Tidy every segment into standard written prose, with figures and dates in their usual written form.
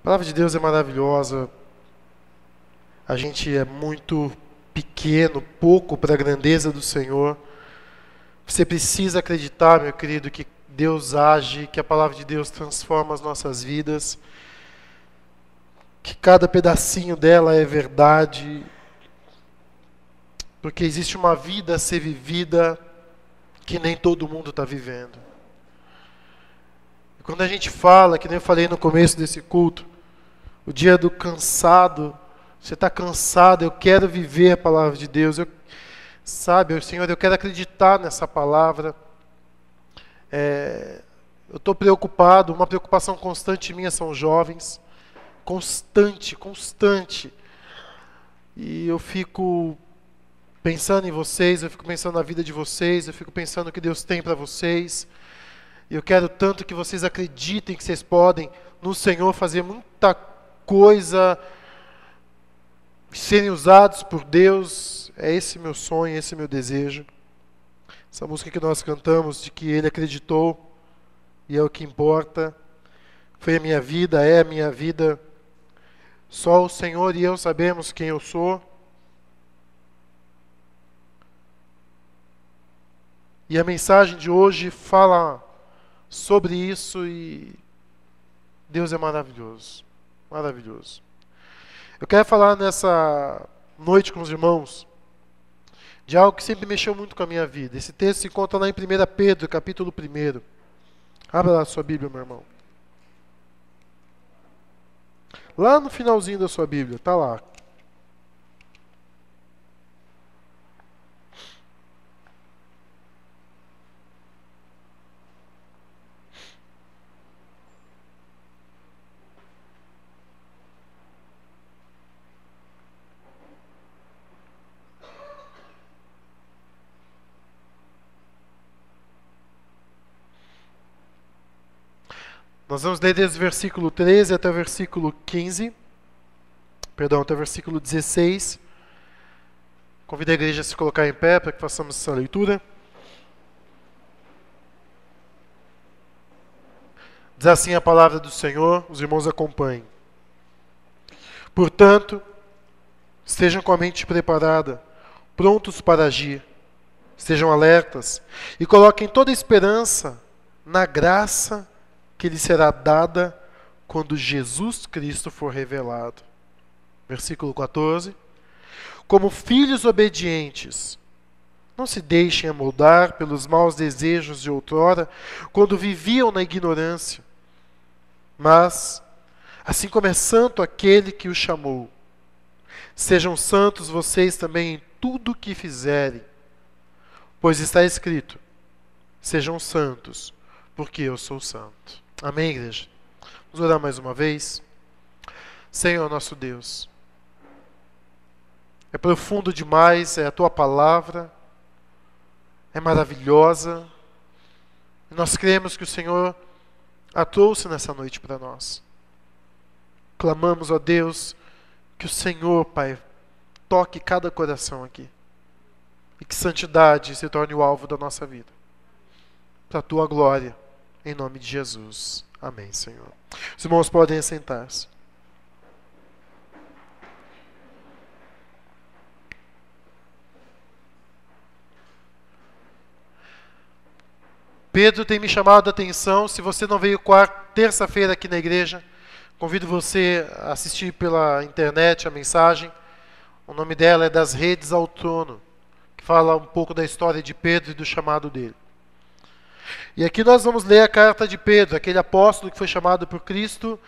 A palavra de Deus é maravilhosa. A gente é muito pequeno, pouco para a grandeza do Senhor. Você precisa acreditar, meu querido, que Deus age, que a palavra de Deus transforma as nossas vidas, que cada pedacinho dela é verdade, porque existe uma vida a ser vivida que nem todo mundo está vivendo. E quando a gente fala, que nem eu falei no começo desse culto, o dia do cansado, você está cansado, eu quero viver a palavra de Deus, Senhor, eu quero acreditar nessa palavra. Eu estou preocupado, uma preocupação constante minha são os jovens, constante. E eu fico pensando em vocês, eu fico pensando na vida de vocês, eu fico pensando no que Deus tem para vocês. E eu quero tanto que vocês acreditem que vocês podem, no Senhor, fazer muita coisa, serem usados por Deus. É esse meu sonho, esse meu desejo. Essa música que nós cantamos, de que Ele acreditou, e é o que importa. Foi a minha vida, é a minha vida. Só o Senhor e eu sabemos quem eu sou. E a mensagem de hoje fala sobre isso e Deus é maravilhoso. Maravilhoso. Eu quero falar nessa noite com os irmãos de algo que sempre mexeu muito com a minha vida. Esse texto se encontra lá em 1 Pedro, capítulo 1. Abra lá a sua Bíblia, meu irmão. Lá no finalzinho da sua Bíblia, está lá. Nós vamos ler desde o versículo 13 até o versículo 15. Perdão, até o versículo 16. Convido a igreja a se colocar em pé para que façamos essa leitura. Diz assim a palavra do Senhor, os irmãos acompanhem. Portanto, estejam com a mente preparada, prontos para agir. Estejam alertas e coloquem toda a esperança na graça que lhe será dada quando Jesus Cristo for revelado. Versículo 14. Como filhos obedientes, não se deixem amoldar pelos maus desejos de outrora, quando viviam na ignorância. Mas, assim como é santo aquele que os chamou, sejam santos vocês também em tudo o que fizerem, pois está escrito, sejam santos, porque eu sou santo. Amém, igreja? Vamos orar mais uma vez. Senhor, nosso Deus, é profundo demais, é a Tua palavra, é maravilhosa. E nós cremos que o Senhor a trouxe nessa noite para nós. Clamamos, ó Deus, que o Senhor, Pai, toque cada coração aqui. E que santidade se torne o alvo da nossa vida. Para a Tua glória. Em nome de Jesus. Amém, Senhor. Os irmãos podem assentar-se. Pedro tem me chamado a atenção. Se você não veio terça-feira aqui na igreja, convido você a assistir pela internet a mensagem. O nome dela é Das Redes ao Trono, que fala um pouco da história de Pedro e do chamado dele. E aqui nós vamos ler a carta de Pedro, aquele apóstolo que foi chamado por Cristo,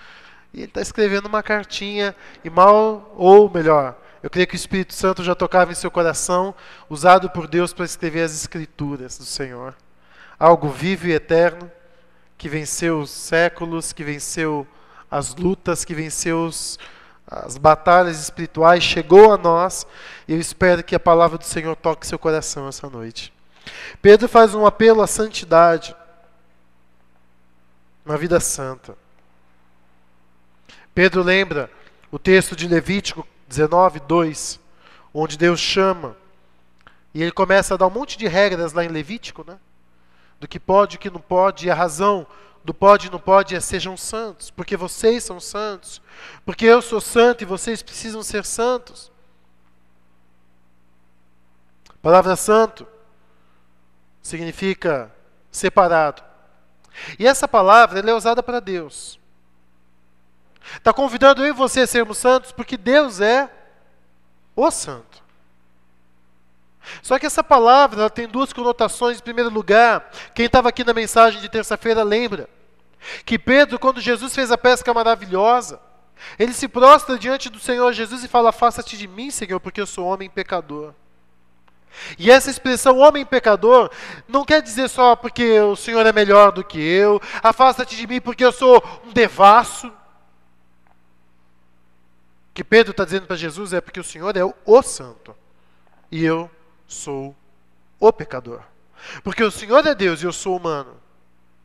e ele está escrevendo uma cartinha, ou melhor, eu creio que o Espírito Santo já tocava em seu coração, usado por Deus para escrever as Escrituras do Senhor. Algo vivo e eterno, que venceu os séculos, que venceu as lutas, que venceu as batalhas espirituais, chegou a nós, e eu espero que a palavra do Senhor toque seu coração essa noite. Pedro faz um apelo à santidade, uma vida santa. Pedro lembra o texto de Levítico 19, 2, onde Deus chama, e ele começa a dar um monte de regras lá em Levítico, né? Do que pode e o que não pode, e a razão do pode e não pode é sejam santos, porque vocês são santos, porque eu sou santo e vocês precisam ser santos. A palavra santo significa separado. E essa palavra ela é usada para Deus. Está convidando eu e você a sermos santos porque Deus é o santo. Só que essa palavra ela tem duas conotações. Em primeiro lugar, quem estava aqui na mensagem de terça-feira lembra que Pedro, quando Jesus fez a pesca maravilhosa, ele se prostra diante do Senhor Jesus e fala: afasta-te de mim, Senhor, porque eu sou homem pecador. E essa expressão homem pecador não quer dizer só porque o Senhor é melhor do que eu, afasta-te de mim porque eu sou um devasso. O que Pedro está dizendo para Jesus é porque o Senhor é o santo e eu sou o pecador. Porque o Senhor é Deus e eu sou humano.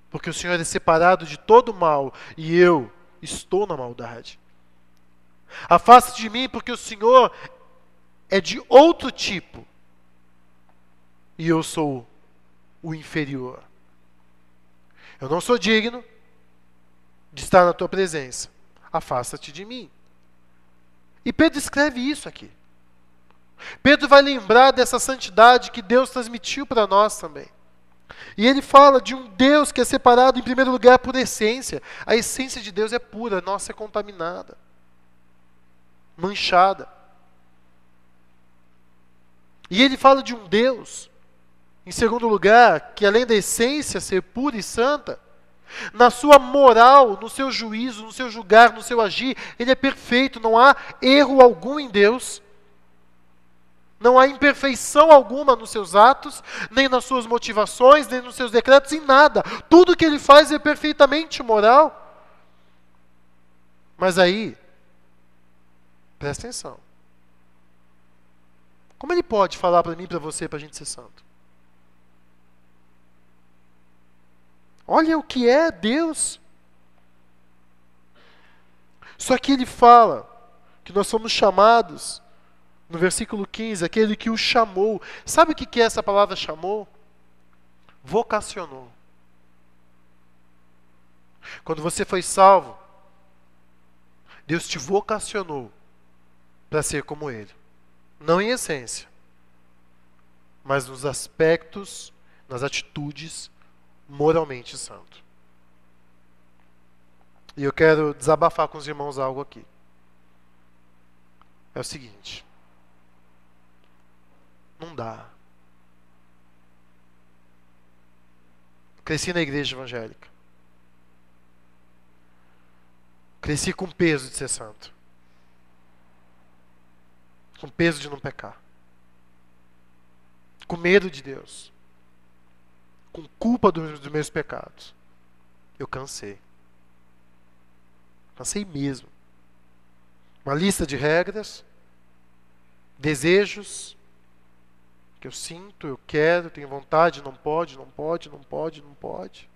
Porque o Senhor é separado de todo mal e eu estou na maldade. Afasta-te de mim porque o Senhor é de outro tipo e eu sou o inferior. Eu não sou digno de estar na tua presença. Afasta-te de mim. E Pedro escreve isso aqui. Pedro vai lembrar dessa santidade que Deus transmitiu para nós também. E ele fala de um Deus que é separado, em primeiro lugar, por essência. A essência de Deus é pura, a nossa é contaminada, manchada. E ele fala de um Deus, em segundo lugar, que além da essência ser pura e santa, na sua moral, no seu juízo, no seu julgar, no seu agir, ele é perfeito, não há erro algum em Deus. Não há imperfeição alguma nos seus atos, nem nas suas motivações, nem nos seus decretos, em nada. Tudo que ele faz é perfeitamente moral. Mas aí, presta atenção. Como ele pode falar para mim e para você, para a gente ser santo? Olha o que é Deus. Só que ele fala que nós somos chamados, no versículo 15, aquele que o chamou. Sabe o que é essa palavra chamou? Vocacionou. Quando você foi salvo, Deus te vocacionou para ser como Ele. Não em essência, mas nos aspectos, nas atitudes, moralmente santo. E eu quero desabafar com os irmãos algo aqui. É o seguinte: não dá. Cresci na igreja evangélica. Cresci com peso de ser santo. Com peso de não pecar. Com medo de Deus. Com culpa dos meus pecados. Eu cansei. Cansei mesmo. Uma lista de regras, desejos, que eu sinto, eu quero, tenho vontade, não pode, não pode, não pode, não pode.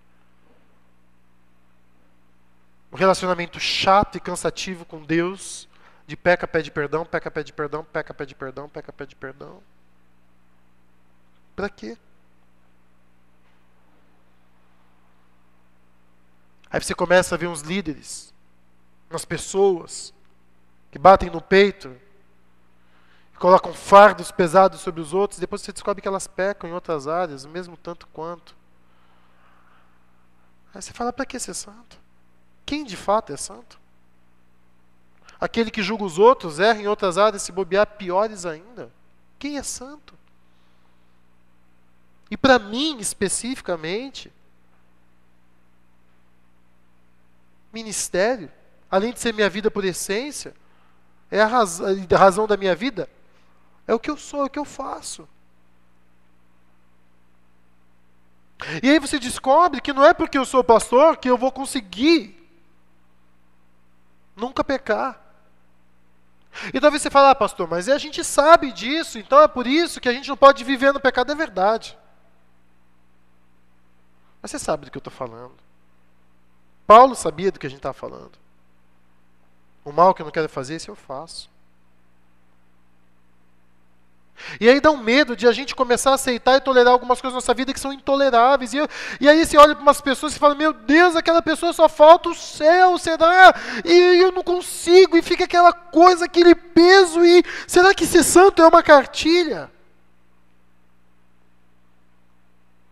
Um relacionamento chato e cansativo com Deus, de peca, pede perdão, peca, pede perdão, peca, pede perdão, peca, pede perdão. Pra quê? Aí você começa a ver uns líderes, umas pessoas que batem no peito, colocam fardos pesados sobre os outros, depois você descobre que elas pecam em outras áreas, mesmo tanto quanto. Aí você fala: para que ser santo? Quem de fato é santo? Aquele que julga os outros, erra em outras áreas, se bobear, piores ainda. Quem é santo? E para mim, especificamente, ministério, além de ser minha vida por essência, é a razão da minha vida, é o que eu sou, é o que eu faço. E aí você descobre que não é porque eu sou pastor que eu vou conseguir nunca pecar. E talvez você fale: ah, pastor, mas a gente sabe disso, então é por isso que a gente não pode viver no pecado. É verdade. Mas você sabe do que eu estou falando. Paulo sabia do que a gente estava falando. O mal que eu não quero fazer, esse eu faço. E aí dá um medo de a gente começar a aceitar e tolerar algumas coisas na nossa vida que são intoleráveis. E aí você olha para umas pessoas e fala, meu Deus, aquela pessoa só falta o céu, será? E eu não consigo, e fica aquela coisa, aquele peso, e será que ser santo é uma cartilha?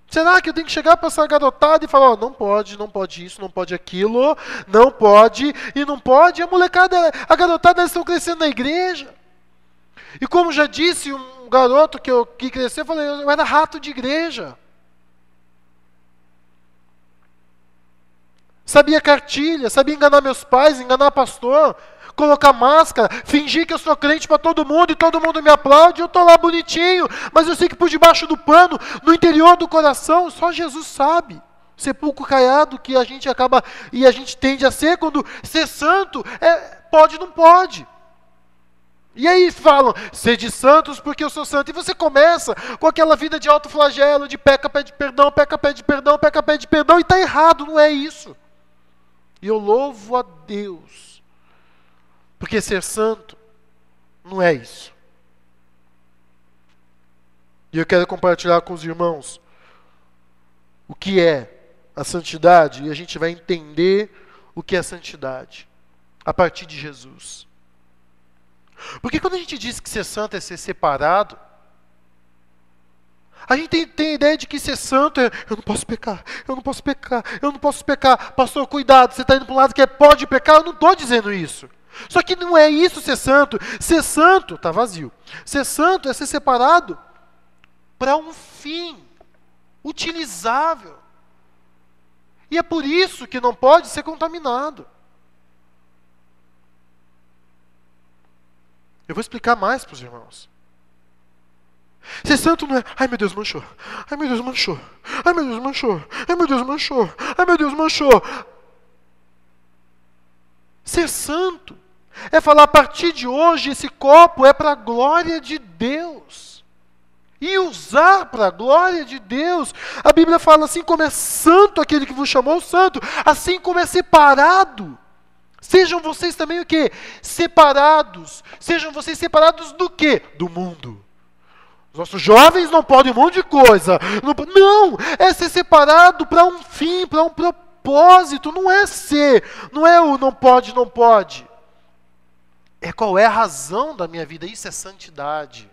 Será que eu tenho que chegar para essa garotada e falar, ó, não pode isso, não pode aquilo, não pode, e não pode? A molecada, a garotada, elas estão crescendo na igreja. E como já disse um garoto que cresceu, eu falei, eu era rato de igreja. Sabia cartilha, sabia enganar meus pais, enganar pastor, colocar máscara, fingir que eu sou crente para todo mundo e todo mundo me aplaude, eu estou lá bonitinho, mas eu sei que por debaixo do pano, no interior do coração, só Jesus sabe. Sepulcro caiado que a gente acaba, e a gente tende a ser quando ser santo, pode ou não pode. E aí falam, sede santos porque eu sou santo. E você começa com aquela vida de autoflagelo, de peca, pede perdão, peca, pede perdão, peca, pede perdão, e está errado, não é isso. E eu louvo a Deus, porque ser santo não é isso. E eu quero compartilhar com os irmãos o que é a santidade, e a gente vai entender o que é santidade a partir de Jesus. Porque quando a gente diz que ser santo é ser separado, a gente tem a ideia de que ser santo é, eu não posso pecar, eu não posso pecar, eu não posso pecar. Pastor, cuidado, você está indo para um lado que pode pecar, eu não estou dizendo isso. Só que não é isso ser santo. Ser santo, está vazio. Ser santo é ser separado para um fim utilizável. E é por isso que não pode ser contaminado. Eu vou explicar mais para os irmãos. Ser santo não é, ai meu Deus, manchou. Ai meu Deus, manchou. Ai meu Deus, manchou. Ai meu Deus, manchou. Ai meu Deus, manchou. Ser santo é falar, a partir de hoje, esse copo é para a glória de Deus. E usar para a glória de Deus. A Bíblia fala, assim como é santo aquele que vos chamou santo, assim como é separado. Sejam vocês também o quê? Separados. Sejam vocês separados do quê? Do mundo. Os nossos jovens não podem um monte de coisa. Não, é ser separado para um fim, para um propósito. Não é ser, não é o não pode, não pode. É qual é a razão da minha vida. Isso é santidade.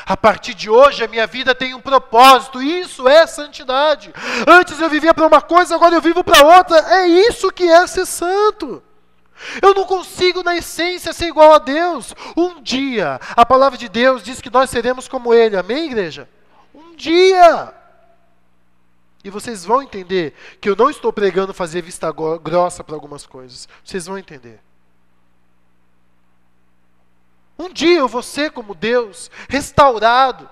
A partir de hoje a minha vida tem um propósito. Isso é santidade. Antes eu vivia para uma coisa, agora eu vivo para outra. É isso que é ser santo. Eu não consigo na essência ser igual a Deus. Um dia, a palavra de Deus diz que nós seremos como Ele. Amém, igreja? Um dia. E vocês vão entender que eu não estou pregando fazer vista grossa para algumas coisas. Vocês vão entender. Um dia eu vou ser como Deus, restaurado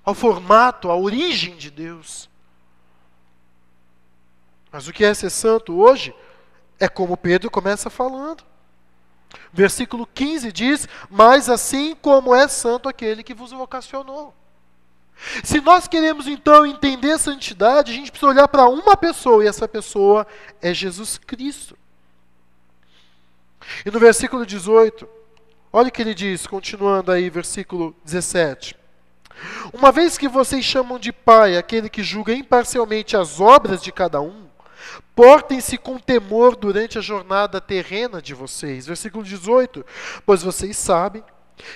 ao formato, à origem de Deus. Mas o que é ser santo hoje é como Pedro começa falando. Versículo 15 diz, mas assim como é santo aquele que vos vocacionou. Se nós queremos então entender a santidade, a gente precisa olhar para uma pessoa, e essa pessoa é Jesus Cristo. E no versículo 18, olha o que ele diz, continuando aí, versículo 17. Uma vez que vocês chamam de Pai aquele que julga imparcialmente as obras de cada um, portem-se com temor durante a jornada terrena de vocês. Versículo 18. Pois vocês sabem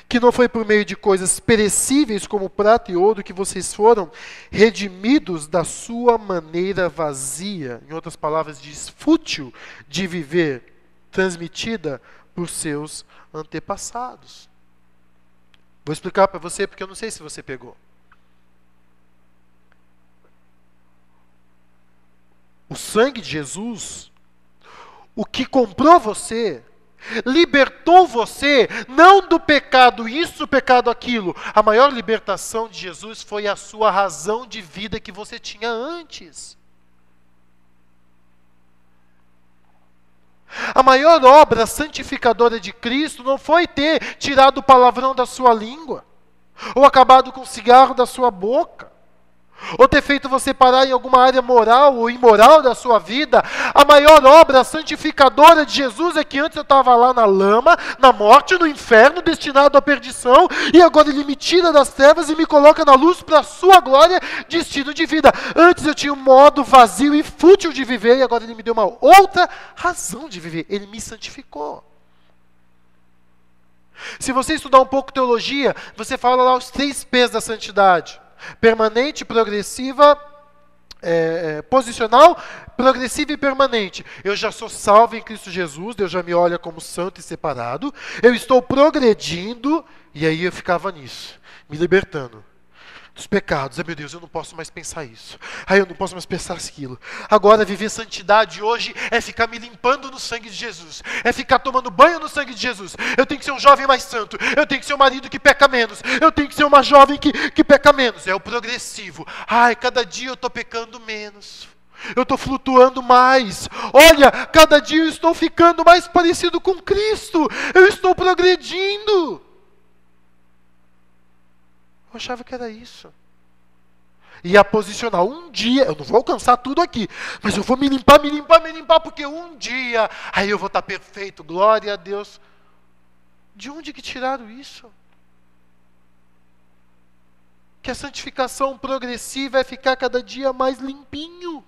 que não foi por meio de coisas perecíveis como prata e ouro que vocês foram redimidos da sua maneira vazia, em outras palavras, diz fútil de viver, transmitida por seus antepassados. Vou explicar para você porque eu não sei se você pegou. O sangue de Jesus, o que comprou você, libertou você, não do pecado isso, pecado aquilo. A maior libertação de Jesus foi a sua razão de vida que você tinha antes. A maior obra santificadora de Cristo não foi ter tirado o palavrão da sua língua, ou acabado com o cigarro da sua boca, ou ter feito você parar em alguma área moral ou imoral da sua vida, a maior obra santificadora de Jesus é que antes eu estava lá na lama, na morte, no inferno, destinado à perdição, e agora Ele me tira das trevas e me coloca na luz para a sua glória, destino de vida. Antes eu tinha um modo vazio e fútil de viver, e agora Ele me deu uma outra razão de viver. Ele me santificou. Se você estudar um pouco teologia, você fala lá os 3 P's da santidade: permanente, progressiva, posicional, progressiva e permanente. Eu já sou salvo em Cristo Jesus, Deus já me olha como santo e separado, eu estou progredindo, e aí eu ficava nisso, me libertando dos pecados. Meu Deus, eu não posso mais pensar isso. Eu não posso mais pensar aquilo. Agora, viver santidade hoje é ficar me limpando no sangue de Jesus. É ficar tomando banho no sangue de Jesus. Eu tenho que ser um jovem mais santo. Eu tenho que ser um marido que peca menos. Eu tenho que ser uma jovem que peca menos. É o progressivo. Cada dia eu estou pecando menos. Eu estou flutuando mais. Olha, cada dia eu estou ficando mais parecido com Cristo. Eu estou progredindo. Eu achava que era isso. E a posicionar, um dia, eu não vou alcançar tudo aqui, mas eu vou me limpar, porque um dia, aí eu vou estar perfeito, glória a Deus. De onde que tiraram isso? Que a santificação progressiva é ficar cada dia mais limpinho.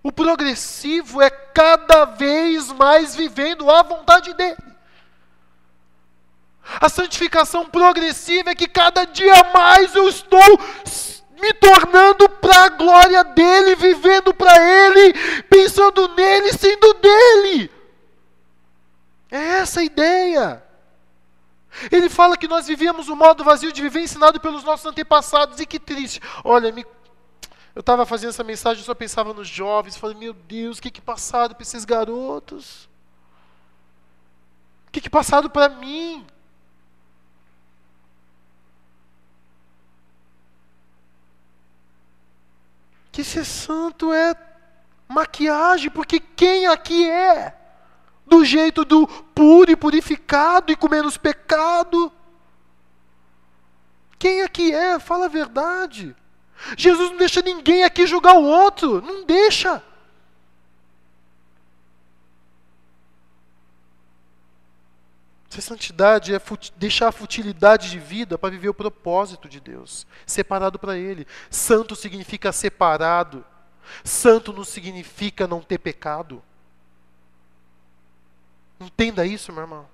O progressivo é cada vez mais vivendo a vontade dele. A santificação progressiva é que cada dia mais eu estou me tornando para a glória dele, vivendo para ele, pensando nele, sendo dele. É essa a ideia. Ele fala que nós vivíamos um modo vazio de viver ensinado pelos nossos antepassados, e que triste. Olha, eu estava fazendo essa mensagem, eu só pensava nos jovens, falei, meu Deus, o que passaram para esses garotos? O que passaram para mim? Que ser santo é maquiagem, porque quem aqui é do jeito do puro e purificado e com menos pecado? Quem aqui é? Fala a verdade. Jesus não deixa ninguém aqui julgar o outro, não deixa. Ser santidade é deixar a futilidade de vida para viver o propósito de Deus, separado para Ele. Santo significa separado. Santo não significa não ter pecado. Entenda isso, meu irmão.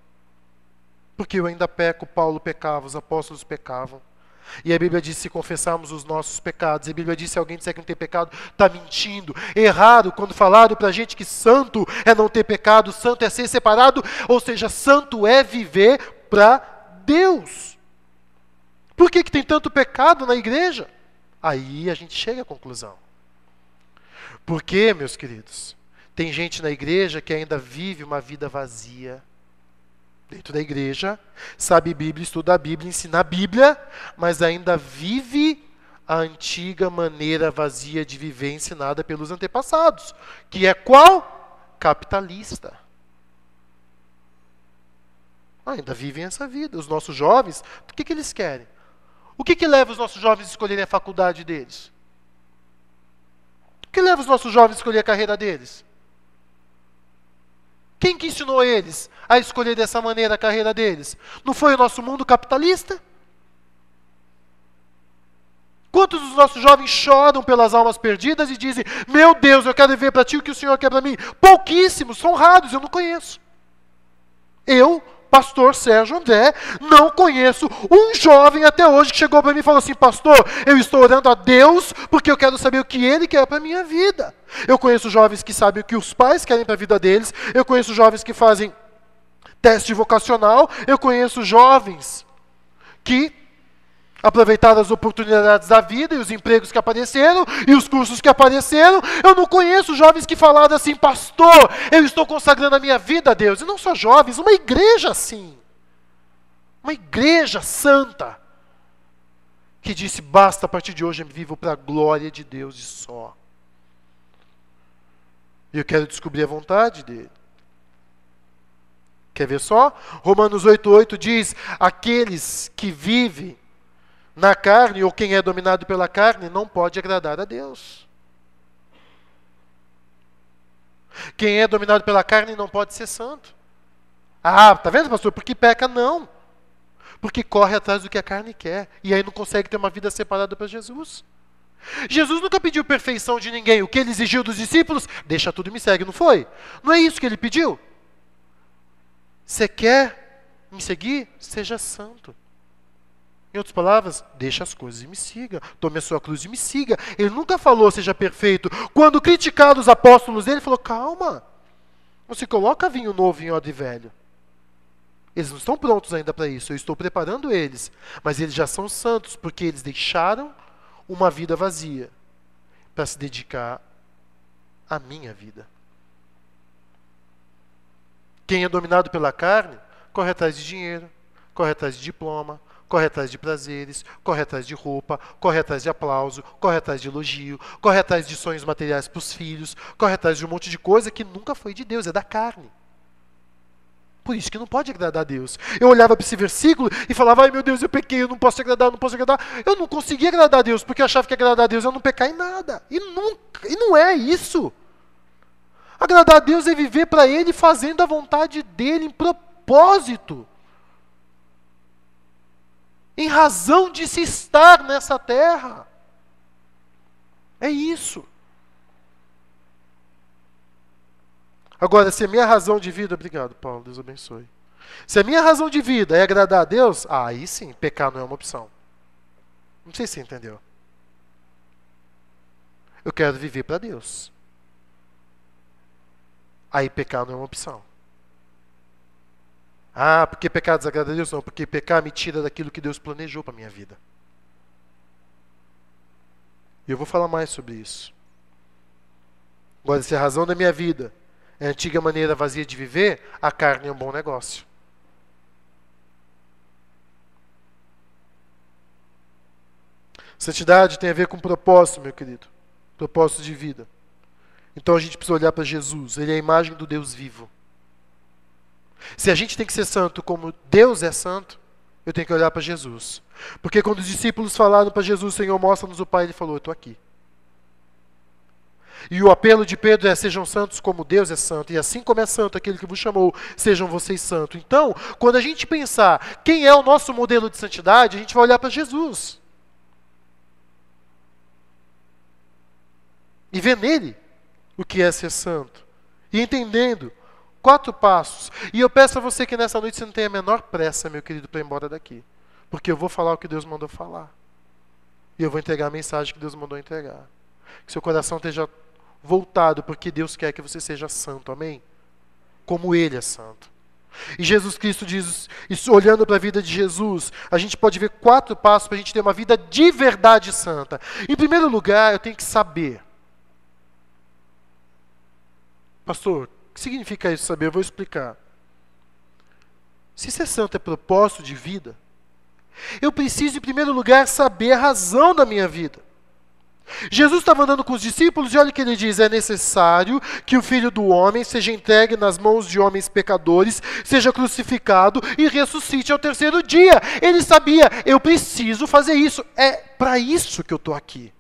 Porque eu ainda peco, Paulo pecava, os apóstolos pecavam. E a Bíblia diz, se confessarmos os nossos pecados. E a Bíblia diz, se alguém disser que não tem pecado, está mentindo. Erraram quando falaram para a gente que santo é não ter pecado, santo é ser separado, ou seja, santo é viver para Deus. Por que tem tanto pecado na igreja? Aí a gente chega à conclusão. Porque, meus queridos, tem gente na igreja que ainda vive uma vida vazia. Dentro da igreja, sabe Bíblia, estuda a Bíblia, ensina a Bíblia, mas ainda vive a antiga maneira vazia de viver ensinada pelos antepassados, que é qual? Capitalista. Ainda vivem essa vida. Os nossos jovens, o que eles querem? O que leva os nossos jovens a escolherem a faculdade deles? O que leva os nossos jovens a escolher a carreira deles? Quem que ensinou eles a escolher dessa maneira a carreira deles? Não foi o nosso mundo capitalista? Quantos dos nossos jovens choram pelas almas perdidas e dizem, meu Deus, eu quero viver para ti o que o Senhor quer para mim? Pouquíssimos, são raros, eu não conheço. Eu, pastor Sérgio André, não conheço um jovem até hoje que chegou para mim e falou assim, pastor, eu estou orando a Deus porque eu quero saber o que Ele quer para a minha vida. Eu conheço jovens que sabem o que os pais querem para a vida deles, eu conheço jovens que fazem teste vocacional, eu conheço jovens que aproveitaram as oportunidades da vida e os empregos que apareceram e os cursos que apareceram. Eu não conheço jovens que falaram assim, pastor, eu estou consagrando a minha vida a Deus. E não só jovens, uma igreja assim. Uma igreja santa. Que disse, basta, a partir de hoje eu vivo para a glória de Deus e só. E eu quero descobrir a vontade dele. Quer ver só? Romanos 8,8 diz, aqueles que vivem na carne, ou quem é dominado pela carne, não pode agradar a Deus. Quem é dominado pela carne não pode ser santo. Ah, tá vendo, pastor? Porque peca? Não. Porque corre atrás do que a carne quer. E aí não consegue ter uma vida separada para Jesus. Jesus nunca pediu perfeição de ninguém. O que ele exigiu dos discípulos? Deixa tudo e me segue, não foi? Não é isso que ele pediu? Você quer me seguir? Seja santo. Em outras palavras, deixa as coisas e me siga. Tome a sua cruz e me siga. Ele nunca falou seja perfeito. Quando criticaram os apóstolos dele, ele falou, calma. Não se coloca vinho novo em odre velho. Eles não estão prontos ainda para isso. Eu estou preparando eles. Mas eles já são santos, porque eles deixaram uma vida vazia para se dedicar à minha vida. Quem é dominado pela carne, corre atrás de dinheiro, corre atrás de diploma, corre atrás de prazeres, corre atrás de roupa, corre atrás de aplauso, corre atrás de elogio, corre atrás de sonhos materiais para os filhos, corre atrás de um monte de coisa que nunca foi de Deus, é da carne. Por isso que não pode agradar a Deus. Eu olhava para esse versículo e falava, ai meu Deus, eu pequei, eu não posso agradar, eu não posso agradar. Eu não conseguia agradar a Deus, porque eu achava que agradar a Deus é não pecar em nada. E não é isso. Agradar a Deus é viver para Ele fazendo a vontade dEle em propósito. Em razão de se estar nessa terra. É isso. Agora, se a minha razão de vida... Obrigado, Paulo, Deus abençoe. Se a minha razão de vida é agradar a Deus, aí sim, pecar não é uma opção. Não sei se você entendeu. Eu quero viver para Deus. Aí pecar não é uma opção. Ah, porque pecar desagrada a Deus? Não, porque pecar me tira daquilo que Deus planejou para a minha vida. E eu vou falar mais sobre isso. Agora, se a razão da minha vida é a antiga maneira vazia de viver, a carne é um bom negócio. Santidade tem a ver com propósito, meu querido. Propósito de vida. Então a gente precisa olhar para Jesus. Ele é a imagem do Deus vivo. Se a gente tem que ser santo como Deus é santo, eu tenho que olhar para Jesus. Porque quando os discípulos falaram para Jesus, Senhor, mostra-nos o Pai, Ele falou, eu estou aqui. E o apelo de Pedro é, sejam santos como Deus é santo. E assim como é santo aquele que vos chamou, sejam vocês santos. Então, quando a gente pensar quem é o nosso modelo de santidade, a gente vai olhar para Jesus. E ver nele o que é ser santo. E entendendo 4 passos. E eu peço a você que nessa noite você não tenha a menor pressa, meu querido, para ir embora daqui. Porque eu vou falar o que Deus mandou falar. E eu vou entregar a mensagem que Deus mandou entregar. Que seu coração esteja voltado, porque Deus quer que você seja santo, amém? Como Ele é santo. E Jesus Cristo diz, isso, olhando para a vida de Jesus, a gente pode ver 4 passos para a gente ter uma vida de verdade santa. Em primeiro lugar, eu tenho que saber. Pastor, o que significa isso saber? Eu vou explicar. Se ser santo é propósito de vida, eu preciso, em primeiro lugar, saber a razão da minha vida. Jesus estava andando com os discípulos e olha o que ele diz, é necessário que o Filho do Homem seja entregue nas mãos de homens pecadores, seja crucificado e ressuscite ao 3º dia. Ele sabia, eu preciso fazer isso, é para isso que eu estou aqui.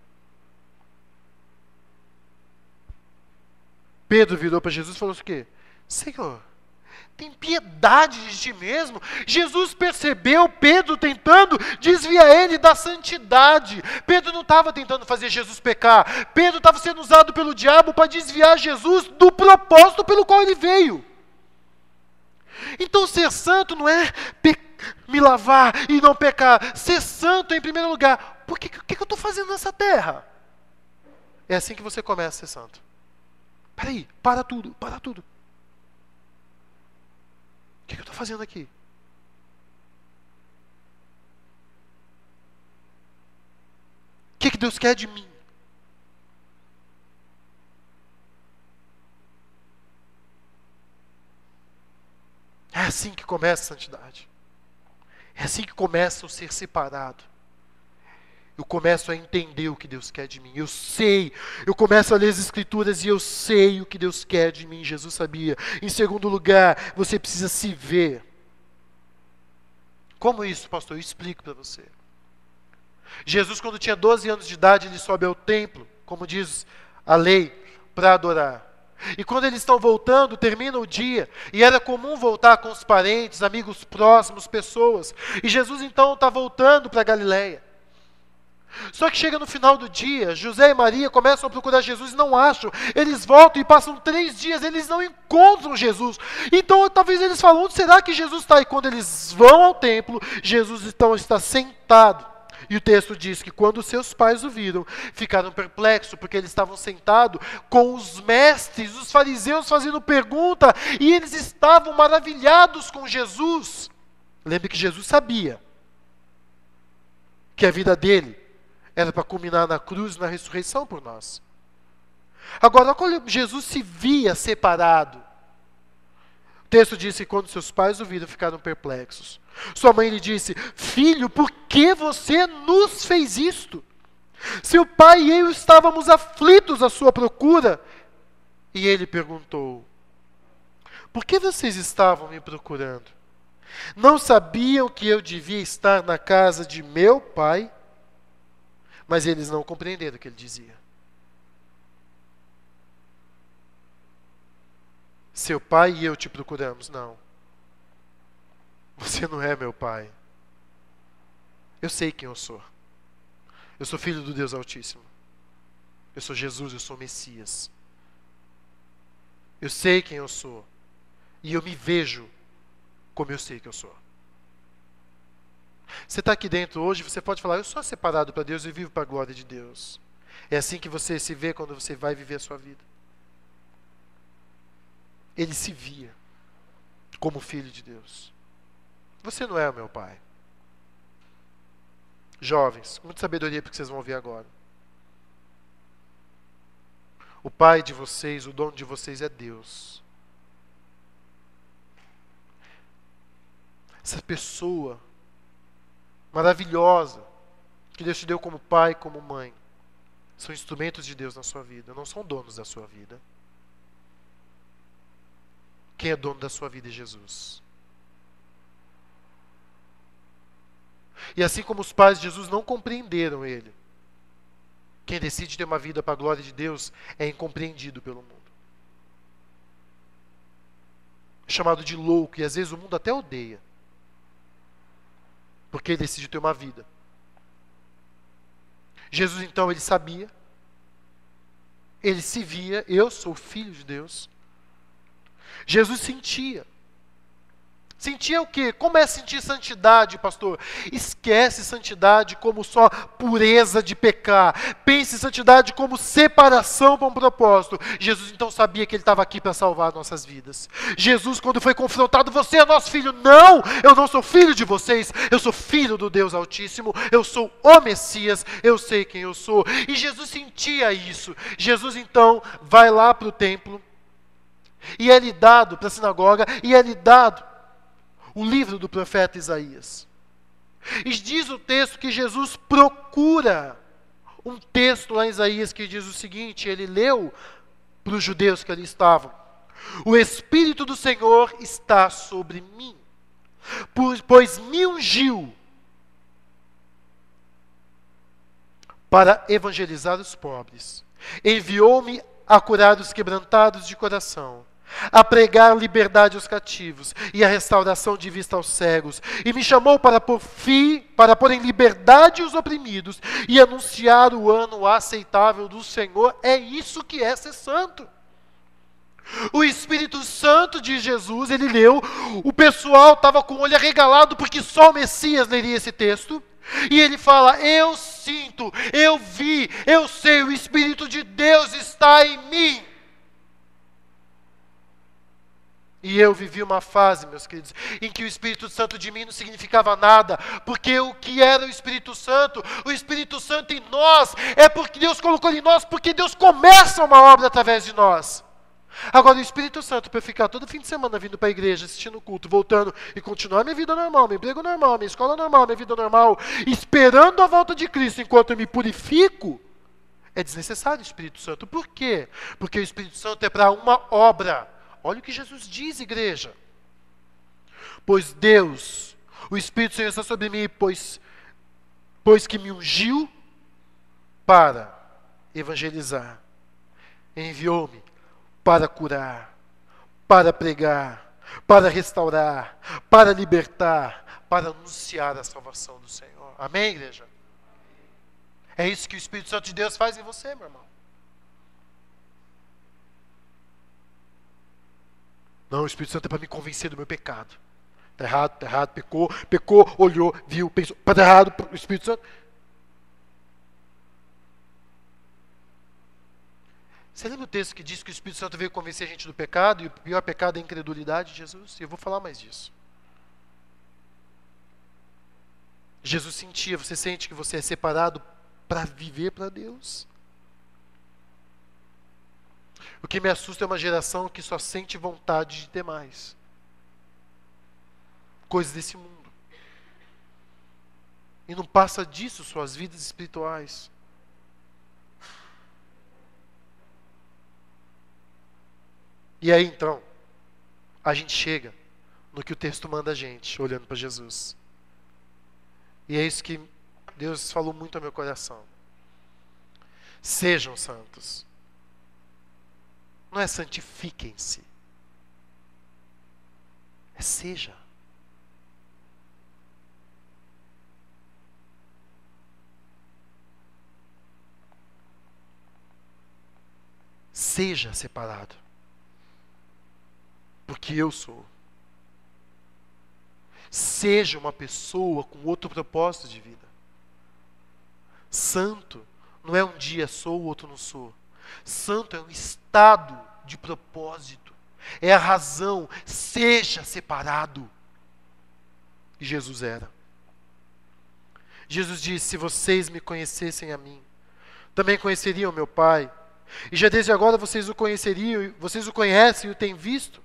Pedro virou para Jesus e falou o quê? Senhor, tem piedade de ti mesmo. Jesus percebeu Pedro tentando desviar ele da santidade. Pedro não estava tentando fazer Jesus pecar. Pedro estava sendo usado pelo diabo para desviar Jesus do propósito pelo qual ele veio. Então ser santo não é me lavar e não pecar. Ser santo é em primeiro lugar. O que eu estou fazendo nessa terra? É assim que você começa a ser santo. Peraí, para tudo, para tudo. O que eu estou fazendo aqui? O que Deus quer de mim? É assim que começa a santidade. É assim que começa o ser separado. Eu começo a entender o que Deus quer de mim. Eu sei. Eu começo a ler as Escrituras e eu sei o que Deus quer de mim. Jesus sabia. Em segundo lugar, você precisa se ver. Como isso, pastor? Eu explico para você. Jesus, quando tinha 12 anos de idade, ele sobe ao templo, como diz a lei, para adorar. E quando eles estão voltando, termina o dia, e era comum voltar com os parentes, amigos próximos, pessoas. E Jesus então está voltando para Galiléia. Só que chega no final do dia, José e Maria começam a procurar Jesus e não acham. Eles voltam e passam 3 dias, eles não encontram Jesus. Então talvez eles falam, onde será que Jesus está? E quando eles vão ao templo, Jesus então está sentado. E o texto diz que quando seus pais o viram, ficaram perplexos, porque eles estavam sentados com os mestres, os fariseus fazendo pergunta, e eles estavam maravilhados com Jesus. Lembre que Jesus sabia que a vida dele era para culminar na cruz, na ressurreição por nós. Agora, quando Jesus se via separado, o texto diz que quando seus pais o viram, ficaram perplexos. Sua mãe lhe disse, filho, por que você nos fez isto? Seu pai e eu estávamos aflitos à sua procura. E ele perguntou, por que vocês estavam me procurando? Não sabiam que eu devia estar na casa de meu pai? Mas eles não compreenderam o que ele dizia. Seu pai e eu te procuramos. Não. Você não é meu pai. Eu sei quem eu sou. Eu sou filho do Deus Altíssimo. Eu sou Jesus, eu sou Messias. Eu sei quem eu sou. E eu me vejo como eu sei que eu sou. Você está aqui dentro hoje, você pode falar, eu sou separado para Deus e vivo para a glória de Deus. É assim que você se vê quando você vai viver a sua vida. Ele se via como filho de Deus. Você não é o meu pai. Jovens, muita sabedoria porque vocês vão ouvir agora. O pai de vocês, o dono de vocês é Deus. Essa pessoa maravilhosa que Deus te deu como pai, como mãe, são instrumentos de Deus na sua vida, não são donos da sua vida. Quem é dono da sua vida é Jesus. E assim como os pais de Jesus não compreenderam ele, quem decide ter uma vida para a glória de Deus é incompreendido pelo mundo. É chamado de louco, e às vezes o mundo até odeia, porque ele decide ter uma vida. Jesus então, ele sabia, ele se via, eu sou filho de Deus. Jesus sentia. Sentia o quê? Como é sentir santidade, pastor? Esquece santidade como só pureza de pecar. Pense santidade como separação para um propósito. Jesus então sabia que ele estava aqui para salvar nossas vidas. Jesus, quando foi confrontado, você é nosso filho. Não, eu não sou filho de vocês. Eu sou filho do Deus Altíssimo. Eu sou o Messias. Eu sei quem eu sou. E Jesus sentia isso. Jesus então vai lá para o templo. E é lhe dado para a sinagoga. E é lhe dado o livro do profeta Isaías. E diz o texto que Jesus procura um texto lá em Isaías que diz o seguinte, ele leu para os judeus que ali estavam. O Espírito do Senhor está sobre mim, pois me ungiu para evangelizar os pobres. Enviou-me a curar os quebrantados de coração, a pregar liberdade aos cativos e a restauração de vista aos cegos. E me chamou para pôr em liberdade os oprimidos e anunciar o ano aceitável do Senhor. É isso que é ser santo. O Espírito Santo de Jesus, ele leu, o pessoal estava com o olho arregalado porque só o Messias leria esse texto. E ele fala, eu sinto, eu vi, eu sei, o Espírito de Deus está em mim. E eu vivi uma fase, meus queridos, em que o Espírito Santo de mim não significava nada, porque o que era o Espírito Santo em nós, é porque Deus colocou em nós, porque Deus começa uma obra através de nós. Agora, o Espírito Santo, para eu ficar todo fim de semana vindo para a igreja, assistindo o culto, voltando e continuar minha vida normal, meu emprego normal, minha escola normal, minha vida normal, esperando a volta de Cristo enquanto eu me purifico, é desnecessário o Espírito Santo. Por quê? Porque o Espírito Santo é para uma obra. Olha o que Jesus diz, igreja. Pois Deus, o Espírito do Senhor está sobre mim, pois pois que me ungiu para evangelizar, enviou-me para curar, para pregar, para restaurar, para libertar, para anunciar a salvação do Senhor. Amém, igreja? É isso que o Espírito Santo de Deus faz em você, meu irmão. Não, o Espírito Santo é para me convencer do meu pecado. Está errado, pecou, olhou, viu, pensou, está errado, o Espírito Santo. Você lembra o texto que diz que o Espírito Santo veio convencer a gente do pecado, e o pior pecado é a incredulidade de Jesus? Eu vou falar mais disso. Jesus sentia, você sente que você é separado para viver para Deus? O que me assusta é uma geração que só sente vontade de ter mais. Coisas desse mundo. E não passa disso suas vidas espirituais. E aí então, a gente chega no que o texto manda a gente, olhando para Jesus. E é isso que Deus falou muito ao meu coração. Sejam santos. Não é santifiquem-se. É seja. Seja separado. Porque eu sou. Seja uma pessoa com outro propósito de vida. Santo não é um dia sou, o outro não sou. Santo é um estado de propósito. É a razão. Seja separado. E Jesus era. Jesus disse: se vocês me conhecessem a mim, também conheceriam meu Pai. E já desde agora vocês o conheceriam, vocês o conhecem e o têm visto.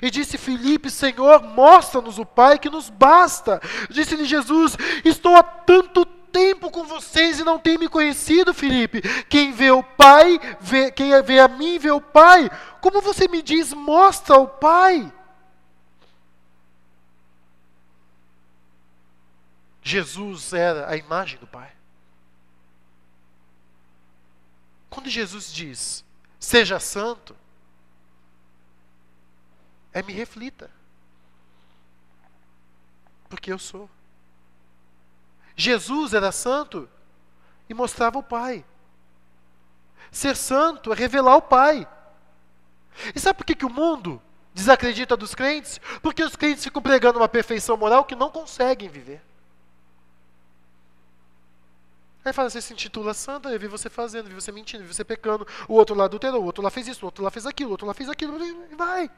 E disse Filipe: Senhor, mostra-nos o Pai, que nos basta. Disse-lhe Jesus: estou há tanto tempo com vocês e não tem me conhecido, Filipe. Quem vê o Pai, quem vê a mim, vê o Pai. Como você me diz, mostra o Pai? Jesus era a imagem do Pai. Quando Jesus diz, seja santo, me reflita. Porque eu sou. Jesus era santo e mostrava o Pai. Ser santo é revelar o Pai. E sabe por que o mundo desacredita dos crentes? Porque os crentes ficam pregando uma perfeição moral que não conseguem viver. Aí fala, você se intitula santo, eu vi você fazendo, vi você mentindo, vi você pecando, o outro lá adulterou, o outro lá fez isso, o outro lá fez aquilo, o outro lá fez aquilo, e vai.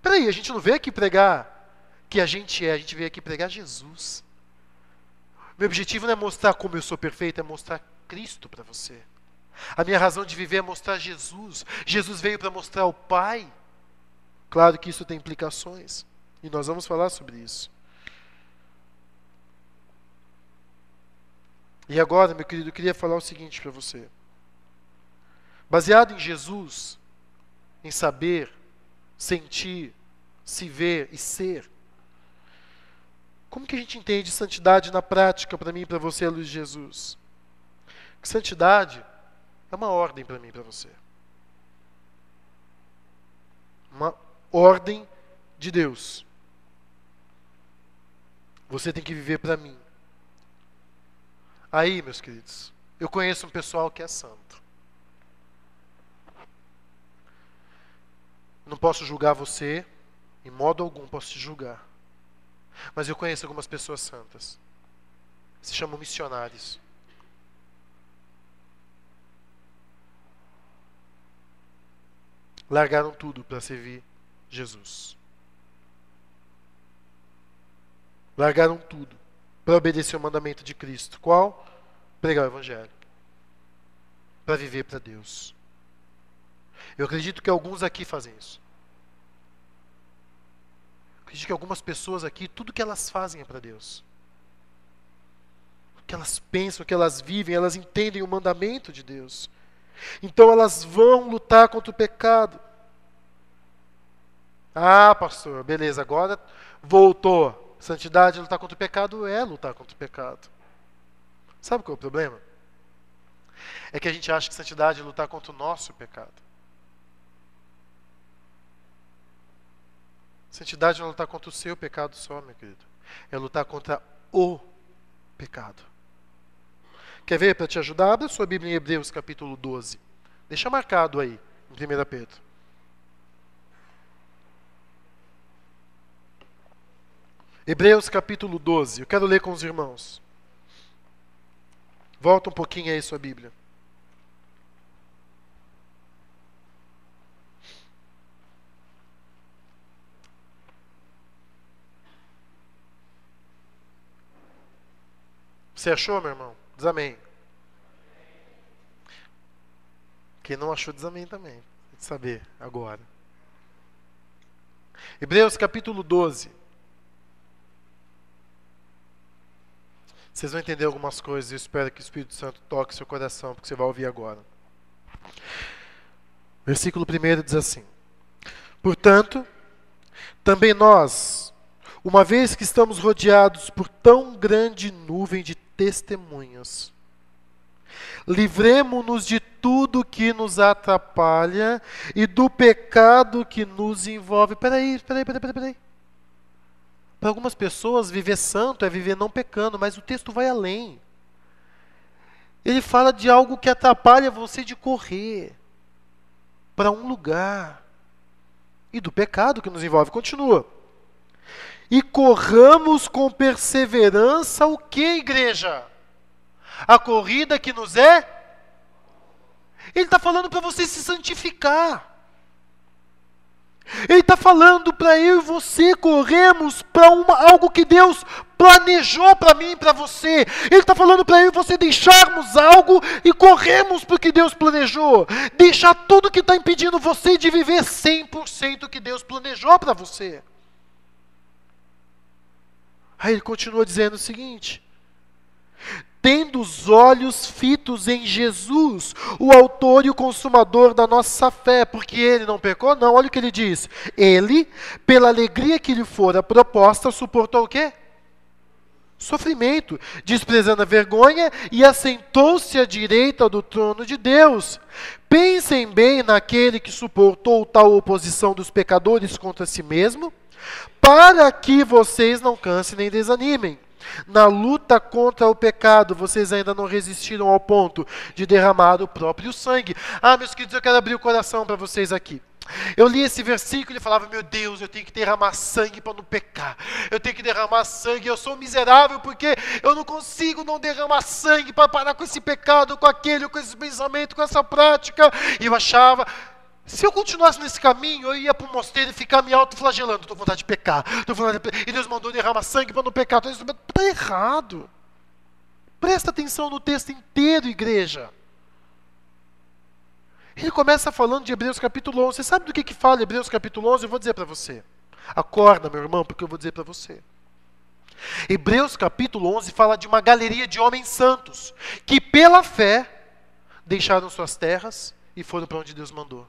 Peraí, a gente não veio aqui pregar que a gente veio aqui pregar Jesus. Meu objetivo não é mostrar como eu sou perfeito, é mostrar Cristo para você. A minha razão de viver é mostrar Jesus. Jesus veio para mostrar o Pai. Claro que isso tem implicações, e nós vamos falar sobre isso. E agora, meu querido, eu queria falar o seguinte para você. Baseado em Jesus, em saber, sentir, se ver e ser, como que a gente entende santidade na prática para mim e para você, à luz de Jesus? Que santidade é uma ordem para mim e para você. Uma ordem de Deus. Você tem que viver para mim. Aí, meus queridos, eu conheço um pessoal que é santo. Não posso julgar você, em modo algum posso te julgar. Mas eu conheço algumas pessoas santas. Se chamam missionários. Largaram tudo para servir Jesus. Largaram tudo para obedecer o mandamento de Cristo. Qual? Pregar o Evangelho. Para viver para Deus. Eu acredito que alguns aqui fazem isso. Eu acredito que algumas pessoas aqui, tudo que elas fazem é para Deus. O que elas pensam, o que elas vivem, elas entendem o mandamento de Deus. Então elas vão lutar contra o pecado. Ah, pastor, beleza, agora voltou. Santidade, lutar contra o pecado é lutar contra o pecado. Sabe qual é o problema? É que a gente acha que santidade é lutar contra o nosso pecado. Santidade não é lutar contra o seu pecado só, meu querido. É lutar contra o pecado. Quer ver para te ajudar? Abra sua Bíblia em Hebreus capítulo 12. Deixa marcado aí, em 1 Pedro. Hebreus capítulo 12. Eu quero ler com os irmãos. Volta um pouquinho aí sua Bíblia. Você achou, meu irmão? Diz amém. Quem não achou, diz amém também. Tem que saber agora. Hebreus capítulo 12. Vocês vão entender algumas coisas e eu espero que o Espírito Santo toque seu coração, porque você vai ouvir agora. Versículo 1 diz assim: Portanto, também nós, uma vez que estamos rodeados por tão grande nuvem de testemunhas, livremo-nos de tudo que nos atrapalha e do pecado que nos envolve. Peraí. Para algumas pessoas, viver santo é viver não pecando, mas o texto vai além. Ele fala de algo que atrapalha você de correr para um lugar. E do pecado que nos envolve. Continua. E corramos com perseverança o que, igreja? A corrida que nos é? Ele está falando para você se santificar. Ele está falando para eu e você corrermos para algo que Deus planejou para mim e para você. Ele está falando para eu e você deixarmos algo e corrermos para o que Deus planejou. Deixar tudo que está impedindo você de viver 100% o que Deus planejou para você. Aí ele continua dizendo o seguinte: tendo os olhos fitos em Jesus, o autor e o consumador da nossa fé, porque ele não pecou? Não, olha o que ele diz. Ele, pela alegria que lhe fora proposta, suportou o quê? Sofrimento, desprezando a vergonha, e assentou-se à direita do trono de Deus. Pensem bem naquele que suportou tal oposição dos pecadores contra si mesmo, para que vocês não cansem nem desanimem. Na luta contra o pecado, vocês ainda não resistiram ao ponto de derramar o próprio sangue. Meus queridos, eu quero abrir o coração para vocês aqui. Eu li esse versículo e falava: meu Deus, eu tenho que derramar sangue para não pecar. Eu tenho que derramar sangue, eu sou miserável porque eu não consigo não derramar sangue para parar com esse pecado, com aquele, com esse pensamento, com essa prática. E eu achava... Se eu continuasse nesse caminho, eu ia para o mosteiro e ficar me autoflagelando. Estou com vontade de pecar. E Deus mandou derramar sangue para não pecar. Está errado. Presta atenção no texto inteiro, igreja. Ele começa falando de Hebreus capítulo 11. Você sabe do que fala Hebreus capítulo 11? Eu vou dizer para você. Acorda, meu irmão, porque eu vou dizer para você. Hebreus capítulo 11 fala de uma galeria de homens santos que pela fé deixaram suas terras e foram para onde Deus mandou.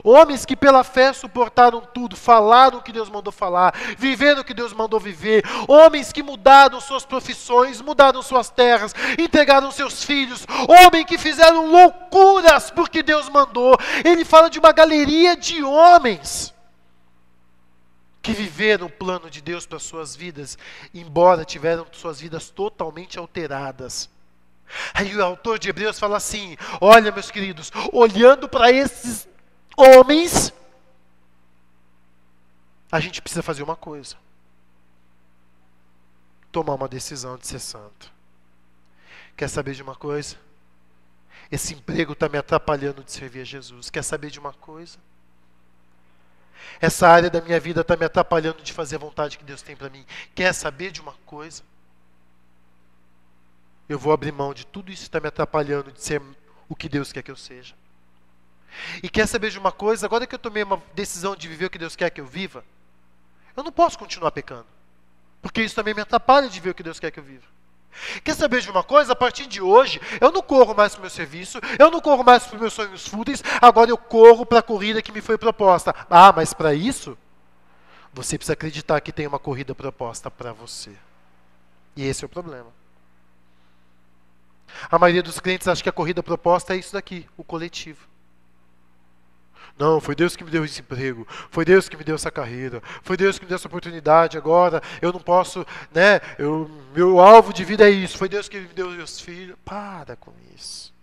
Homens que pela fé suportaram tudo, falaram o que Deus mandou falar, viveram o que Deus mandou viver. Homens que mudaram suas profissões, mudaram suas terras, entregaram seus filhos. Homens que fizeram loucuras porque Deus mandou. Ele fala de uma galeria de homens que viveram o plano de Deus para suas vidas, embora tiveram suas vidas totalmente alteradas. Aí o autor de Hebreus fala assim: olha, meus queridos, olhando para esses homens, a gente precisa fazer uma coisa: tomar uma decisão de ser santo. Quer saber de uma coisa? Esse emprego está me atrapalhando de servir a Jesus. Quer saber de uma coisa? Essa área da minha vida está me atrapalhando de fazer a vontade que Deus tem para mim. Quer saber de uma coisa? Eu vou abrir mão de tudo isso que está me atrapalhando de ser o que Deus quer que eu seja. E quer saber de uma coisa? Agora que eu tomei uma decisão de viver o que Deus quer que eu viva, eu não posso continuar pecando, porque isso também me atrapalha de ver o que Deus quer que eu viva. Quer saber de uma coisa? A partir de hoje, eu não corro mais para o meu serviço, eu não corro mais para os meus sonhos fúteis, agora eu corro para a corrida que me foi proposta. Mas para isso, você precisa acreditar que tem uma corrida proposta para você. E esse é o problema. A maioria dos crentes acha que a corrida proposta é isso daqui, o coletivo. Não, foi Deus que me deu esse emprego, foi Deus que me deu essa carreira, foi Deus que me deu essa oportunidade, agora eu não posso, né, meu alvo de vida é isso, foi Deus que me deu meus filhos. Para com isso.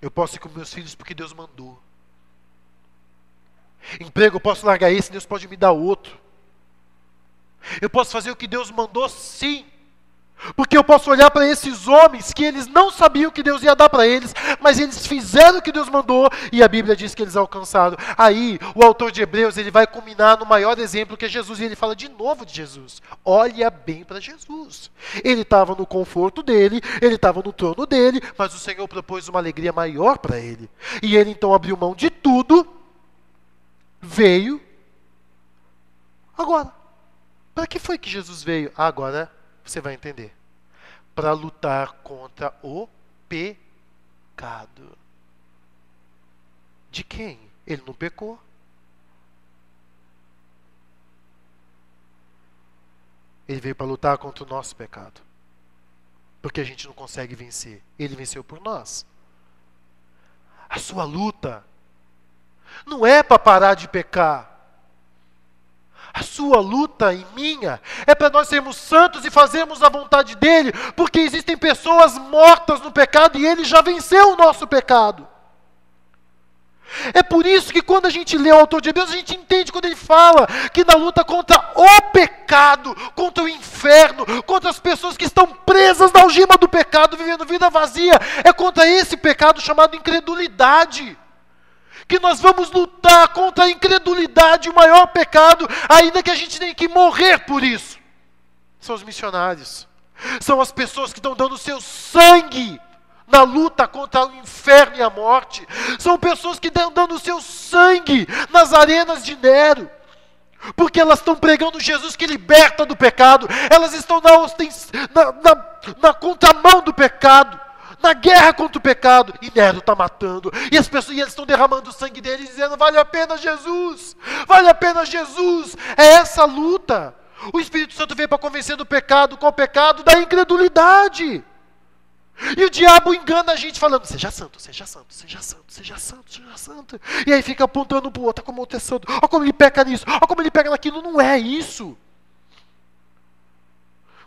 Eu posso ir com meus filhos porque Deus mandou. Emprego, eu posso largar esse, Deus pode me dar outro. Eu posso fazer o que Deus mandou, sim. Porque eu posso olhar para esses homens que eles não sabiam que Deus ia dar para eles, mas eles fizeram o que Deus mandou e a Bíblia diz que eles alcançaram. Aí, o autor de Hebreus, ele vai culminar no maior exemplo que é Jesus, e ele fala de novo de Jesus. Olha bem para Jesus. Ele estava no conforto dele, ele estava no trono dele, mas o Senhor propôs uma alegria maior para ele. E ele então abriu mão de tudo, veio. Agora, para que foi que Jesus veio? Agora você vai entender. Para lutar contra o pecado. De quem? Ele não pecou. Ele veio para lutar contra o nosso pecado. Porque a gente não consegue vencer. Ele venceu por nós. A sua luta não é para parar de pecar. A sua luta e minha é para nós sermos santos e fazermos a vontade dele, porque existem pessoas mortas no pecado e ele já venceu o nosso pecado. É por isso que quando a gente lê o autor de Hebreus, a gente entende quando ele fala que na luta contra o pecado, contra o inferno, contra as pessoas que estão presas na algema do pecado, vivendo vida vazia, é contra esse pecado chamado incredulidade. Que nós vamos lutar contra a incredulidade, o maior pecado, ainda que a gente tenha que morrer por isso. São os missionários. São as pessoas que estão dando seu sangue na luta contra o inferno e a morte. São pessoas que estão dando seu sangue nas arenas de Nero. Porque elas estão pregando Jesus que liberta do pecado. Elas estão na contramão do pecado. Na guerra contra o pecado, e Nero está matando, e as pessoas, e eles estão derramando o sangue deles, dizendo, vale a pena Jesus, vale a pena Jesus, é essa luta. O Espírito Santo veio para convencer do pecado, qual pecado? Da incredulidade. E o diabo engana a gente falando, seja santo, seja santo, seja santo, seja santo, seja santo, e aí fica apontando para o outro, como o outro é santo, olha como ele peca nisso, olha como ele pega naquilo, não é isso.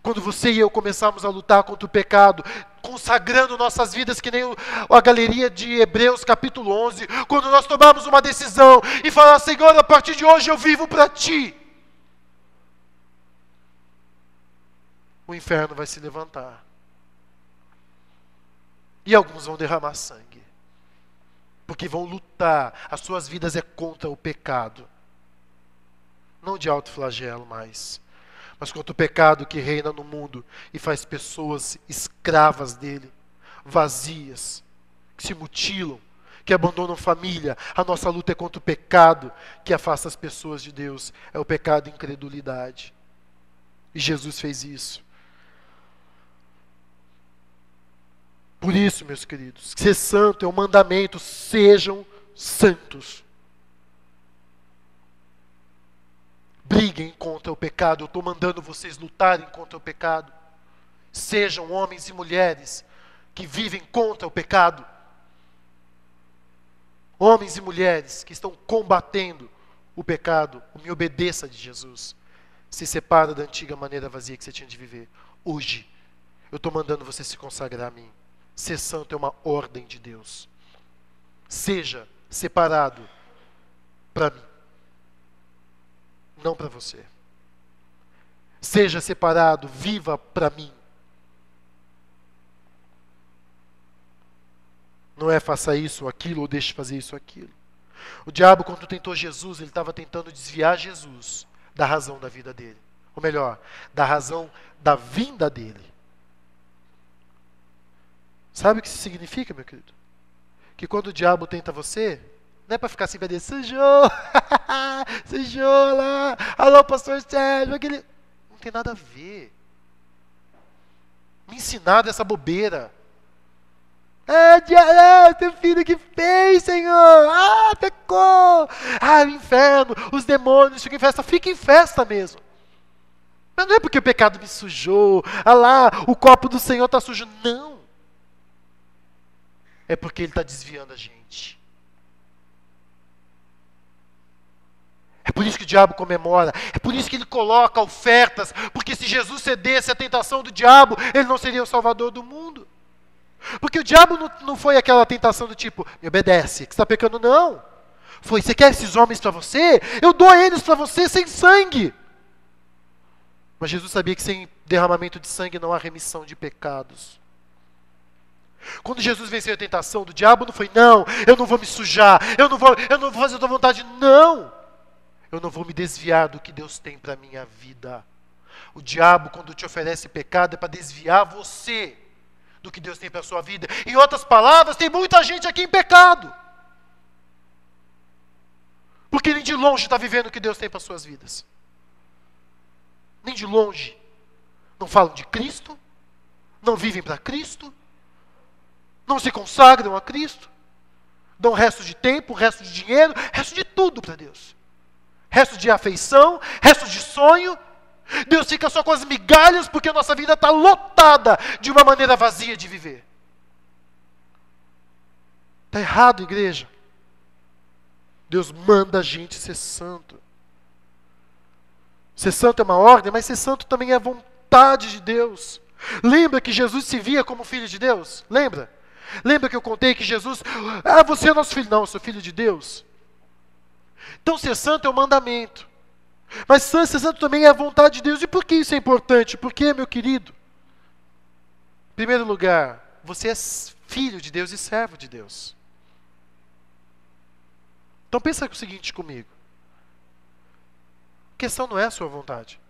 Quando você e eu começarmos a lutar contra o pecado, consagrando nossas vidas, que nem a galeria de Hebreus capítulo 11, quando nós tomarmos uma decisão e falar, Senhor, a partir de hoje eu vivo para Ti, o inferno vai se levantar. E alguns vão derramar sangue, porque vão lutar, as suas vidas é contra o pecado, não de autoflagelo mais, mas contra o pecado que reina no mundo e faz pessoas escravas dele, vazias, que se mutilam, que abandonam família. A nossa luta é contra o pecado que afasta as pessoas de Deus. É o pecado de incredulidade. E Jesus fez isso. Por isso, meus queridos, ser santo é um mandamento, sejam santos. Briguem contra o pecado. Eu estou mandando vocês lutarem contra o pecado. Sejam homens e mulheres que vivem contra o pecado. Homens e mulheres que estão combatendo o pecado. Me obedeça de Jesus. Se separa da antiga maneira vazia que você tinha de viver. Hoje, eu estou mandando você se consagrar a mim. Ser santo é uma ordem de Deus. Seja separado para mim. Não para você. Seja separado, viva para mim. Não é faça isso ou aquilo, ou deixe de fazer isso ou aquilo. O diabo, quando tentou Jesus, ele estava tentando desviar Jesus da razão da vida dele. Ou melhor, da razão da vinda dele. Sabe o que isso significa, meu querido? Que quando o diabo tenta você, não é para ficar assim, vai sujou, sujou lá, alô, pastor Sérgio, aquele... Não tem nada a ver. Me ensinaram essa bobeira. Teu filho que fez, Senhor, pecou, o inferno, os demônios, fica em festa mesmo. Mas não é porque o pecado me sujou, ah lá, o copo do Senhor está sujo. Não. É porque Ele está desviando a gente. É por isso que o diabo comemora. É por isso que ele coloca ofertas. Porque se Jesus cedesse à tentação do diabo, ele não seria o salvador do mundo. Porque o diabo não foi aquela tentação do tipo, me obedece, que você está pecando, não. Foi, você quer esses homens para você? Eu dou eles para você sem sangue. Mas Jesus sabia que sem derramamento de sangue não há remissão de pecados. Quando Jesus venceu a tentação do diabo, não foi, não, eu não vou me sujar, eu não vou fazer a tua vontade, não. Eu não vou me desviar do que Deus tem para a minha vida. O diabo, quando te oferece pecado, é para desviar você do que Deus tem para a sua vida. Em outras palavras, tem muita gente aqui em pecado. Porque nem de longe está vivendo o que Deus tem para as suas vidas. Nem de longe. Não falam de Cristo, não vivem para Cristo, não se consagram a Cristo, dão resto de tempo, resto de dinheiro, resto de tudo para Deus. Resto de afeição, resto de sonho. Deus fica só com as migalhas porque a nossa vida está lotada de uma maneira vazia de viver. Está errado, igreja. Deus manda a gente ser santo. Ser santo é uma ordem, mas ser santo também é vontade de Deus. Lembra que Jesus se via como filho de Deus? Lembra? Lembra que eu contei que Jesus, você é nosso filho. Não, eu sou filho de Deus. Então ser santo é um mandamento. Mas ser santo também é a vontade de Deus. E por que isso é importante? Porque, meu querido, em primeiro lugar, você é filho de Deus e servo de Deus. Então pensa o seguinte comigo. A questão não é a sua vontade.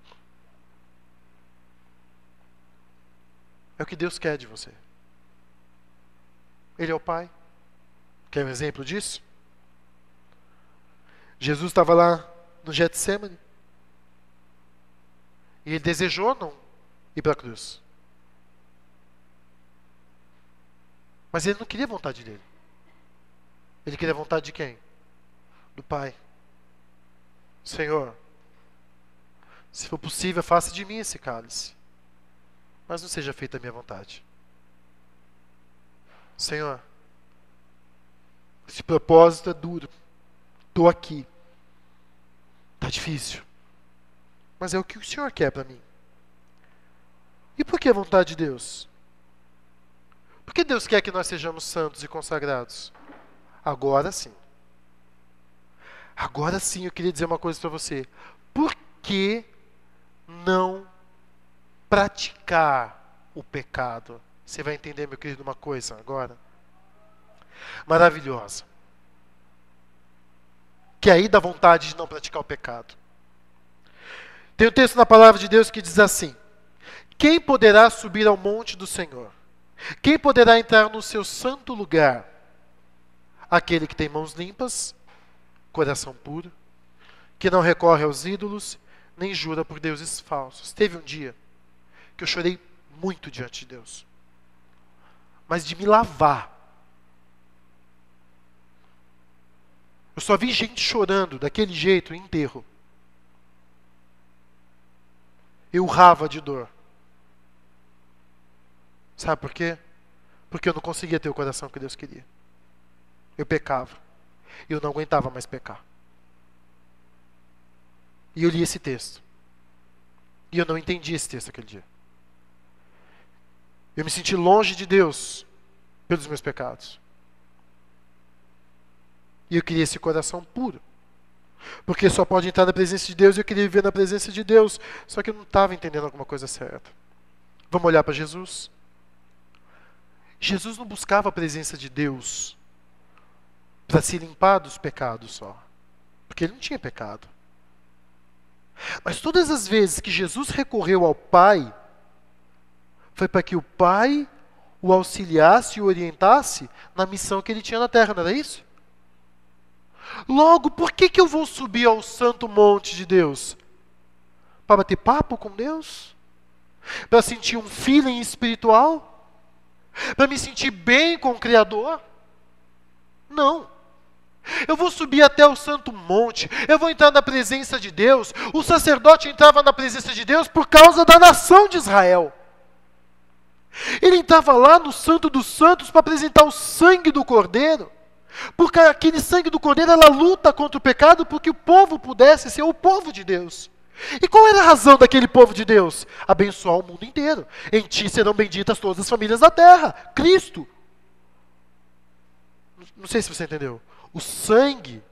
É o que Deus quer de você. Ele é o Pai. Quer um exemplo disso? Jesus estava lá no Getsemane. E ele desejou não ir para a cruz. Mas ele não queria a vontade dele. Ele queria a vontade de quem? Do Pai. Senhor, se for possível, faça de mim esse cálice. Mas não seja feita a minha vontade. Senhor, esse propósito é duro. Estou aqui. Está difícil. Mas é o que o Senhor quer para mim. E por que a vontade de Deus? Por que Deus quer que nós sejamos santos e consagrados? Agora sim. Agora sim eu queria dizer uma coisa para você. Por que não praticar o pecado? Você vai entender, meu querido, uma coisa agora. Maravilhosa. Que aí dá vontade de não praticar o pecado. Tem um texto na palavra de Deus que diz assim: quem poderá subir ao monte do Senhor? Quem poderá entrar no seu santo lugar? Aquele que tem mãos limpas, coração puro, que não recorre aos ídolos, nem jura por deuses falsos. Teve um dia que eu chorei muito diante de Deus. Mas de me lavar. Eu só vi gente chorando daquele jeito em enterro. Eu urrava de dor. Sabe por quê? Porque eu não conseguia ter o coração que Deus queria. Eu pecava. E eu não aguentava mais pecar. E eu li esse texto. E eu não entendi esse texto aquele dia. Eu me senti longe de Deus pelos meus pecados. E eu queria esse coração puro. Porque só pode entrar na presença de Deus e eu queria viver na presença de Deus. Só que eu não estava entendendo alguma coisa certa. Vamos olhar para Jesus? Jesus não buscava a presença de Deus para se limpar dos pecados só. Porque ele não tinha pecado. Mas todas as vezes que Jesus recorreu ao Pai, foi para que o Pai o auxiliasse e o orientasse na missão que ele tinha na terra, não era isso? Logo, por que eu vou subir ao santo monte de Deus? Para bater papo com Deus? Para sentir um feeling espiritual? Para me sentir bem com o Criador? Não. Eu vou subir até o santo monte, eu vou entrar na presença de Deus. O sacerdote entrava na presença de Deus por causa da nação de Israel. Ele entrava lá no Santo dos Santos para apresentar o sangue do Cordeiro. Porque aquele sangue do Cordeiro, ela luta contra o pecado, porque o povo pudesse ser o povo de Deus. E qual era a razão daquele povo de Deus? Abençoar o mundo inteiro. Em ti serão benditas todas as famílias da terra. Cristo. Não sei se você entendeu. O sangue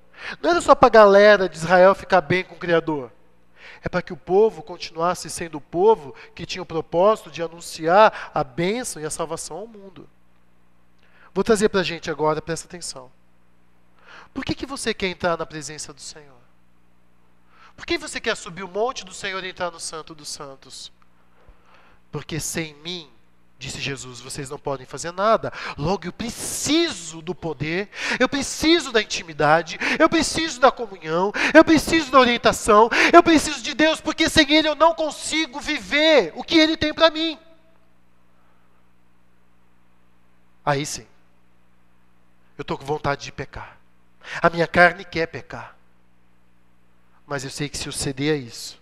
não era só para a galera de Israel ficar bem com o Criador. É para que o povo continuasse sendo o povo que tinha o propósito de anunciar a bênção e a salvação ao mundo. Vou trazer para a gente agora, presta atenção. Por que você quer entrar na presença do Senhor? Por que você quer subir o monte do Senhor e entrar no Santo dos Santos? Porque sem mim, disse Jesus, vocês não podem fazer nada. Logo, eu preciso do poder, eu preciso da intimidade, eu preciso da comunhão, eu preciso da orientação, eu preciso de Deus, porque sem Ele eu não consigo viver o que Ele tem para mim. Aí sim, eu estou com vontade de pecar. A minha carne quer pecar. Mas eu sei que se eu ceder a isso,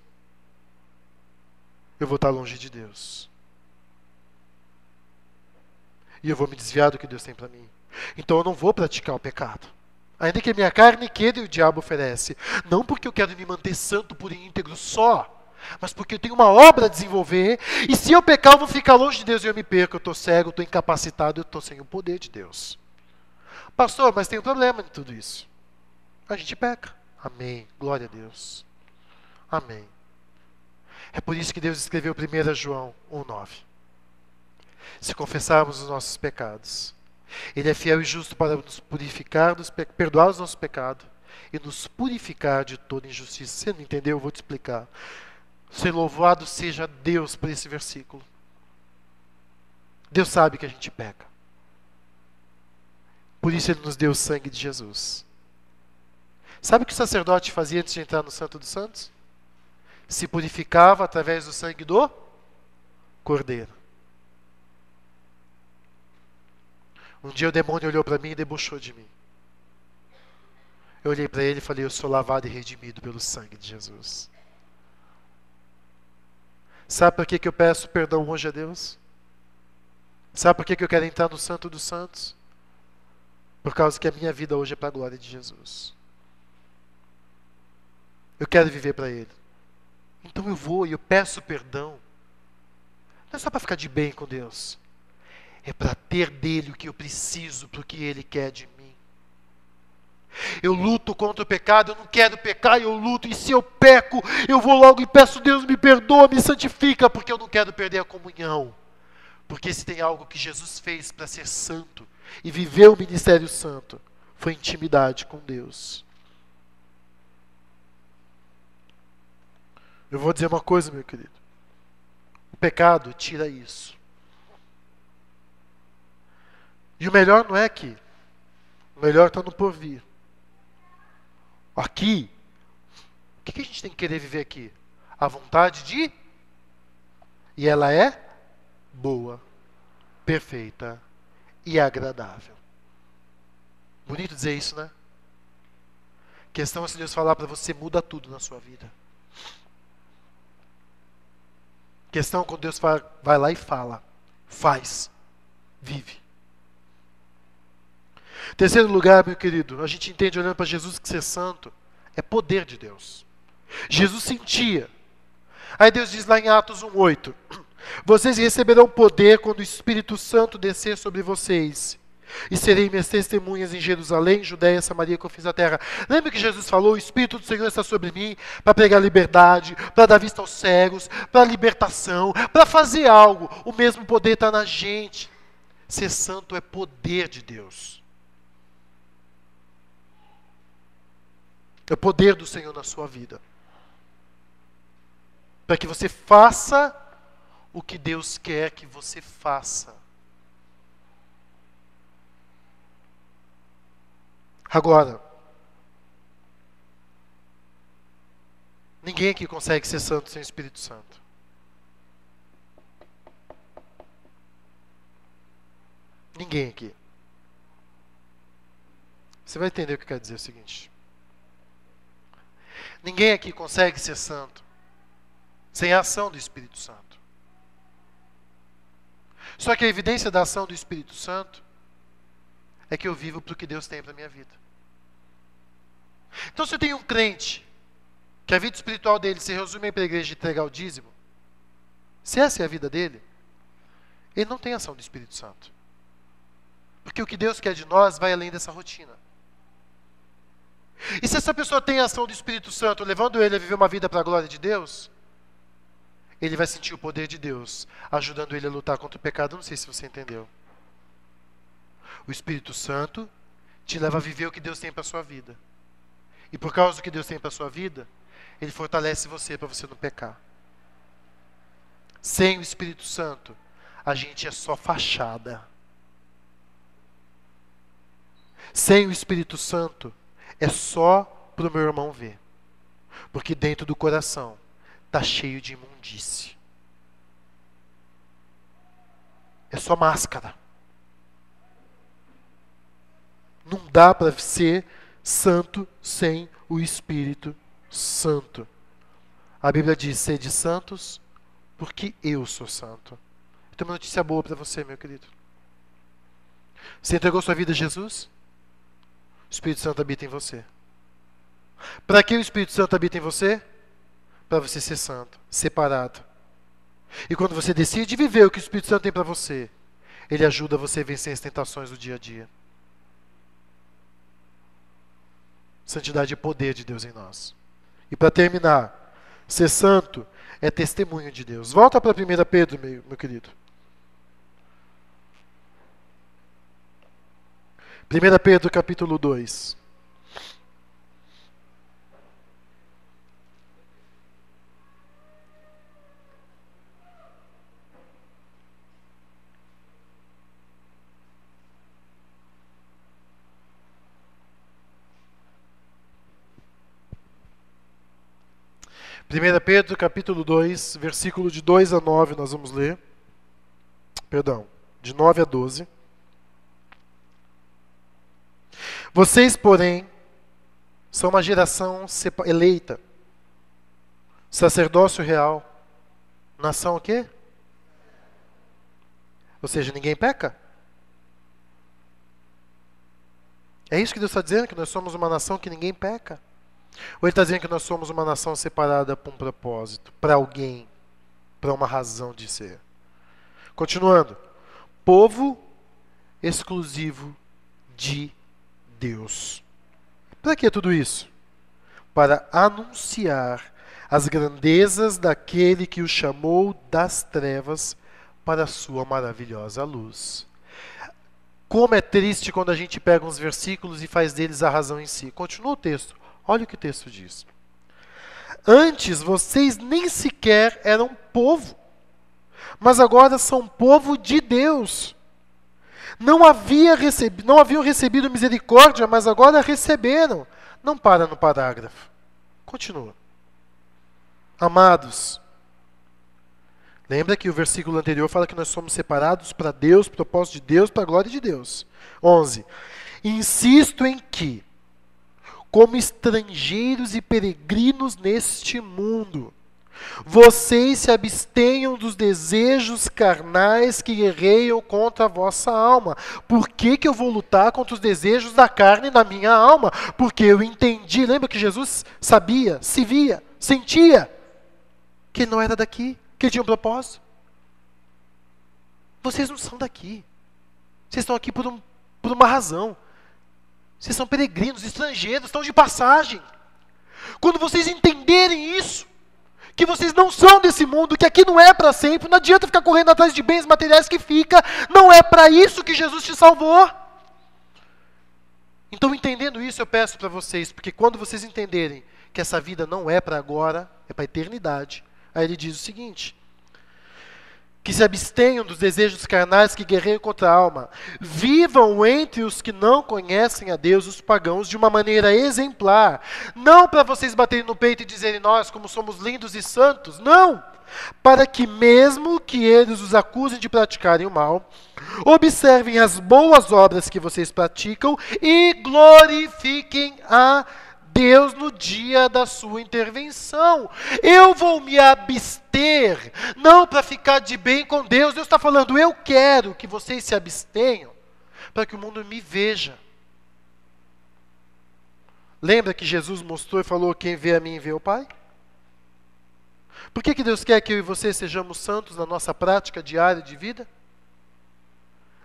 eu vou estar longe de Deus. E eu vou me desviar do que Deus tem para mim. Então eu não vou praticar o pecado. Ainda que a minha carne queira e o diabo oferece. Não porque eu quero me manter santo, puro e íntegro só, mas porque eu tenho uma obra a desenvolver. E se eu pecar, eu vou ficar longe de Deus e eu me perco. Eu estou cego, eu estou incapacitado, eu estou sem o poder de Deus. Pastor, mas tem um problema em tudo isso. A gente peca. Amém. Glória a Deus. Amém. É por isso que Deus escreveu 1 João 1,9. Se confessarmos os nossos pecados, Ele é fiel e justo para nos purificar, perdoar os nossos pecados e nos purificar de toda injustiça. Você não entendeu? Eu vou te explicar. Ser louvado seja Deus por esse versículo. Deus sabe que a gente peca. Por isso Ele nos deu o sangue de Jesus. Sabe o que o sacerdote fazia antes de entrar no Santo dos Santos? Se purificava através do sangue do Cordeiro. Um dia o demônio olhou para mim e debochou de mim. Eu olhei para ele e falei, eu sou lavado e redimido pelo sangue de Jesus. Sabe por que eu peço perdão hoje a Deus? Sabe por que eu quero entrar no Santo dos Santos? Por causa que a minha vida hoje é para a glória de Jesus. Eu quero viver para Ele. Então eu vou e eu peço perdão. Não é só para ficar de bem com Deus. É para ter dele o que eu preciso, para o que Ele quer de mim. Eu luto contra o pecado, eu não quero pecar, eu luto. E se eu peco, eu vou logo e peço, Deus me perdoa, me santifica, porque eu não quero perder a comunhão. Porque se tem algo que Jesus fez para ser santo e viver o ministério santo, foi intimidade com Deus. Eu vou dizer uma coisa, meu querido. O pecado tira isso. E o melhor não é aqui. O melhor está no porvir. Aqui, o que a gente tem que querer viver aqui? A vontade de... E ela é boa, perfeita e agradável. Bonito dizer isso, né? A questão é se Deus falar para você, muda tudo na sua vida. A questão é quando Deus vai lá e fala, faz, vive. Terceiro lugar, meu querido, a gente entende olhando para Jesus que ser santo é poder de Deus. Jesus sentia. Aí Deus diz lá em Atos 1:8, vocês receberão poder quando o Espírito Santo descer sobre vocês. E serei minhas testemunhas em Jerusalém, Judéia, Samaria, confins da terra. Lembra que Jesus falou, o Espírito do Senhor está sobre mim para pregar liberdade, para dar vista aos cegos, para libertação, para fazer algo. O mesmo poder está na gente. Ser santo é poder de Deus. É o poder do Senhor na sua vida. Para que você faça o que Deus quer que você faça. Agora, ninguém aqui consegue ser santo sem o Espírito Santo. Ninguém aqui. Você vai entender o que eu quero dizer o seguinte. Ninguém aqui consegue ser santo sem a ação do Espírito Santo. Só que a evidência da ação do Espírito Santo é que eu vivo para o que Deus tem para a minha vida. Então, se eu tenho um crente que a vida espiritual dele se resume para a igreja de entregar o dízimo, se essa é a vida dele, ele não tem ação do Espírito Santo. Porque o que Deus quer de nós vai além dessa rotina. E se essa pessoa tem a ação do Espírito Santo, levando ele a viver uma vida para a glória de Deus, ele vai sentir o poder de Deus, ajudando ele a lutar contra o pecado. Não sei se você entendeu. O Espírito Santo te leva a viver o que Deus tem para a sua vida. E por causa do que Deus tem para a sua vida, ele fortalece você para você não pecar. Sem o Espírito Santo, a gente é só fachada. Sem o Espírito Santo, é só para o meu irmão ver. Porque dentro do coração está cheio de imundície. É só máscara. Não dá para ser santo sem o Espírito Santo. A Bíblia diz: sede santos, porque eu sou santo. Eu tenho uma notícia boa para você, meu querido. Você entregou sua vida a Jesus? O Espírito Santo habita em você. Para que o Espírito Santo habita em você? Para você ser santo, separado. E quando você decide viver o que o Espírito Santo tem para você, ele ajuda você a vencer as tentações do dia a dia. Santidade é poder de Deus em nós. E para terminar, ser santo é testemunho de Deus. Volta para 1 Pedro, meu querido. 1 Pedro capítulo 2. Primeira Pedro capítulo 2, versículo de 2 a 9, nós vamos ler. Perdão, de 9 a 12. Vocês, porém, são uma geração eleita, sacerdócio real, nação o quê? Ou seja, ninguém peca? É isso que Deus está dizendo, que nós somos uma nação que ninguém peca? Ou Ele está dizendo que nós somos uma nação separada para um propósito, para alguém, para uma razão de ser? Continuando. Povo exclusivo de Deus. Para que tudo isso? Para anunciar as grandezas daquele que o chamou das trevas para a sua maravilhosa luz. Como é triste quando a gente pega uns versículos e faz deles a razão em si. Continua o texto. Olha o que o texto diz. Antes vocês nem sequer eram povo, mas agora são povo de Deus. Não haviam recebido misericórdia, mas agora receberam. Não para no parágrafo. Continua. Amados, lembra que o versículo anterior fala que nós somos separados para Deus, propósito de Deus, para a glória de Deus. 11. Insisto em que, como estrangeiros e peregrinos neste mundo, vocês se abstenham dos desejos carnais que guerreiam contra a vossa alma. Por que eu vou lutar contra os desejos da carne na minha alma? Porque eu entendi, lembra que Jesus sabia, se via, sentia que ele não era daqui, que ele tinha um propósito. Vocês não são daqui. Vocês estão aqui por uma razão. Vocês são peregrinos, estrangeiros, estão de passagem. Quando vocês entenderem isso, que vocês não são desse mundo, que aqui não é para sempre, não adianta ficar correndo atrás de bens materiais que fica, não é para isso que Jesus te salvou. Então, entendendo isso, eu peço para vocês, porque quando vocês entenderem que essa vida não é para agora, é para a eternidade, aí ele diz o seguinte: que se abstenham dos desejos carnais que guerreiam contra a alma. Vivam entre os que não conhecem a Deus, os pagãos, de uma maneira exemplar. Não para vocês baterem no peito e dizerem, nós como somos lindos e santos. Não! para que, mesmo que eles os acusem de praticarem o mal, observem as boas obras que vocês praticam e glorifiquem a Deus no dia da sua intervenção. Eu vou me abster, não para ficar de bem com Deus. Deus está falando, eu quero que vocês se abstenham, para que o mundo me veja. Lembra que Jesus mostrou e falou, quem vê a mim vê o Pai? Por que Deus quer que eu e você sejamos santos na nossa prática diária de vida?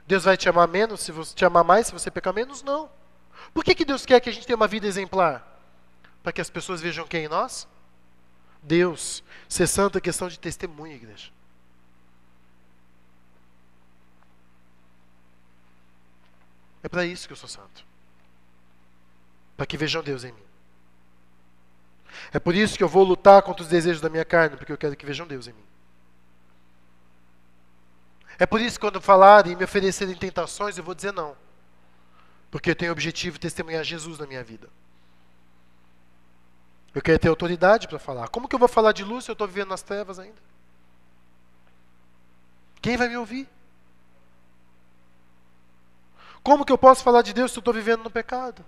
Deus vai te amar menos, te amar mais se você pecar menos? Não. Por que Deus quer que a gente tenha uma vida exemplar? Para que as pessoas vejam quem em nós? Deus. Ser santo é questão de testemunho, igreja. É para isso que eu sou santo. Para que vejam Deus em mim. É por isso que eu vou lutar contra os desejos da minha carne, porque eu quero que vejam Deus em mim. É por isso que quando falarem e me oferecerem tentações, eu vou dizer não. Porque eu tenho o objetivo de testemunhar Jesus na minha vida. Eu quero ter autoridade para falar. Como que eu vou falar de luz se eu estou vivendo nas trevas ainda? Quem vai me ouvir? Como que eu posso falar de Deus se eu estou vivendo no pecado?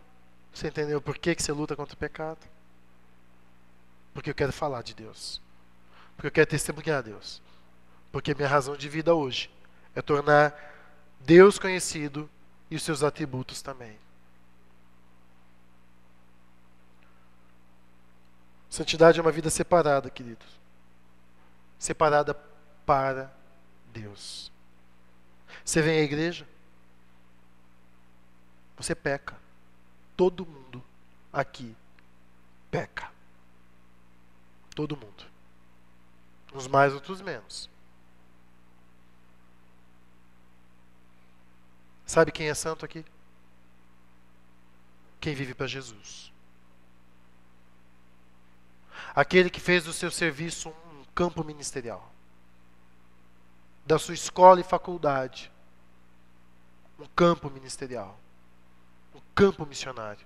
Você entendeu por que você luta contra o pecado? Porque eu quero falar de Deus. Porque eu quero testemunhar a Deus. Porque minha razão de vida hoje é tornar Deus conhecido e os seus atributos também. Santidade é uma vida separada, queridos. Separada para Deus. Você vem à igreja, você peca. Todo mundo aqui peca. Todo mundo. Uns mais, outros menos. Sabe quem é santo aqui? Quem vive para Jesus. Aquele que fez do seu serviço um campo ministerial. Da sua escola e faculdade. Um campo ministerial. Um campo missionário.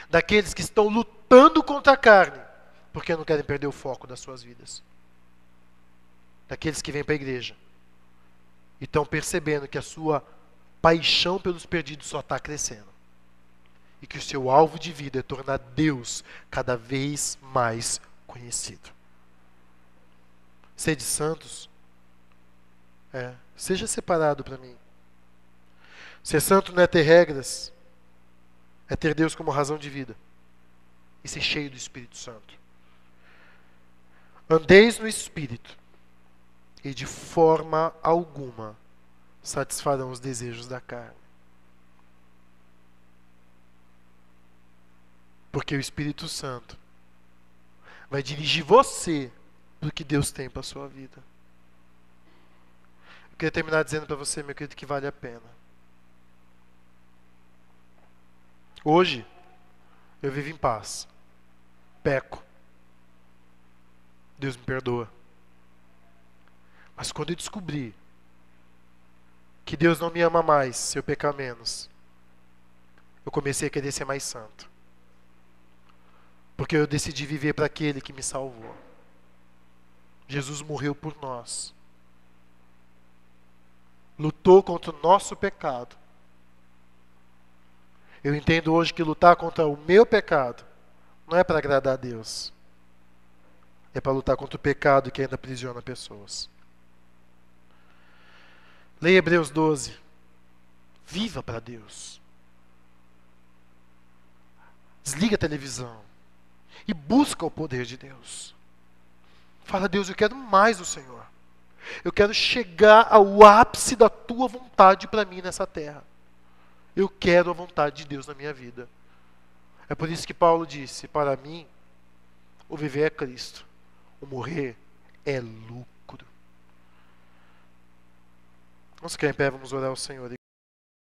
Daqueles que estão lutando contra a carne, porque não querem perder o foco das suas vidas. Daqueles que vêm para a igreja e estão percebendo que a sua paixão pelos perdidos só está crescendo. E que o seu alvo de vida é tornar Deus cada vez mais conhecido. Sede santos. Seja separado para mim. Ser santo não é ter regras. É ter Deus como razão de vida. E ser cheio do Espírito Santo. Andeis no Espírito. E de forma alguma satisfarão os desejos da carne. Porque o Espírito Santo vai dirigir você para o que Deus tem para a sua vida. Eu queria terminar dizendo para você, meu querido, que vale a pena. Hoje, eu vivo em paz. Peco. Deus me perdoa. Mas quando eu descobri que Deus não me ama mais se eu pecar menos, eu comecei a querer ser mais santo. Porque eu decidi viver para aquele que me salvou. Jesus morreu por nós. Lutou contra o nosso pecado. Eu entendo hoje que lutar contra o meu pecado não é para agradar a Deus. É para lutar contra o pecado que ainda aprisiona pessoas. Leia Hebreus 12. Viva para Deus. Desliga a televisão. E busca o poder de Deus. Fala, Deus, eu quero mais do Senhor. Eu quero chegar ao ápice da tua vontade para mim nessa terra. Eu quero a vontade de Deus na minha vida. É por isso que Paulo disse, para mim, o viver é Cristo. O morrer é lucro. Vamos ficar em pé, vamos orar ao Senhor.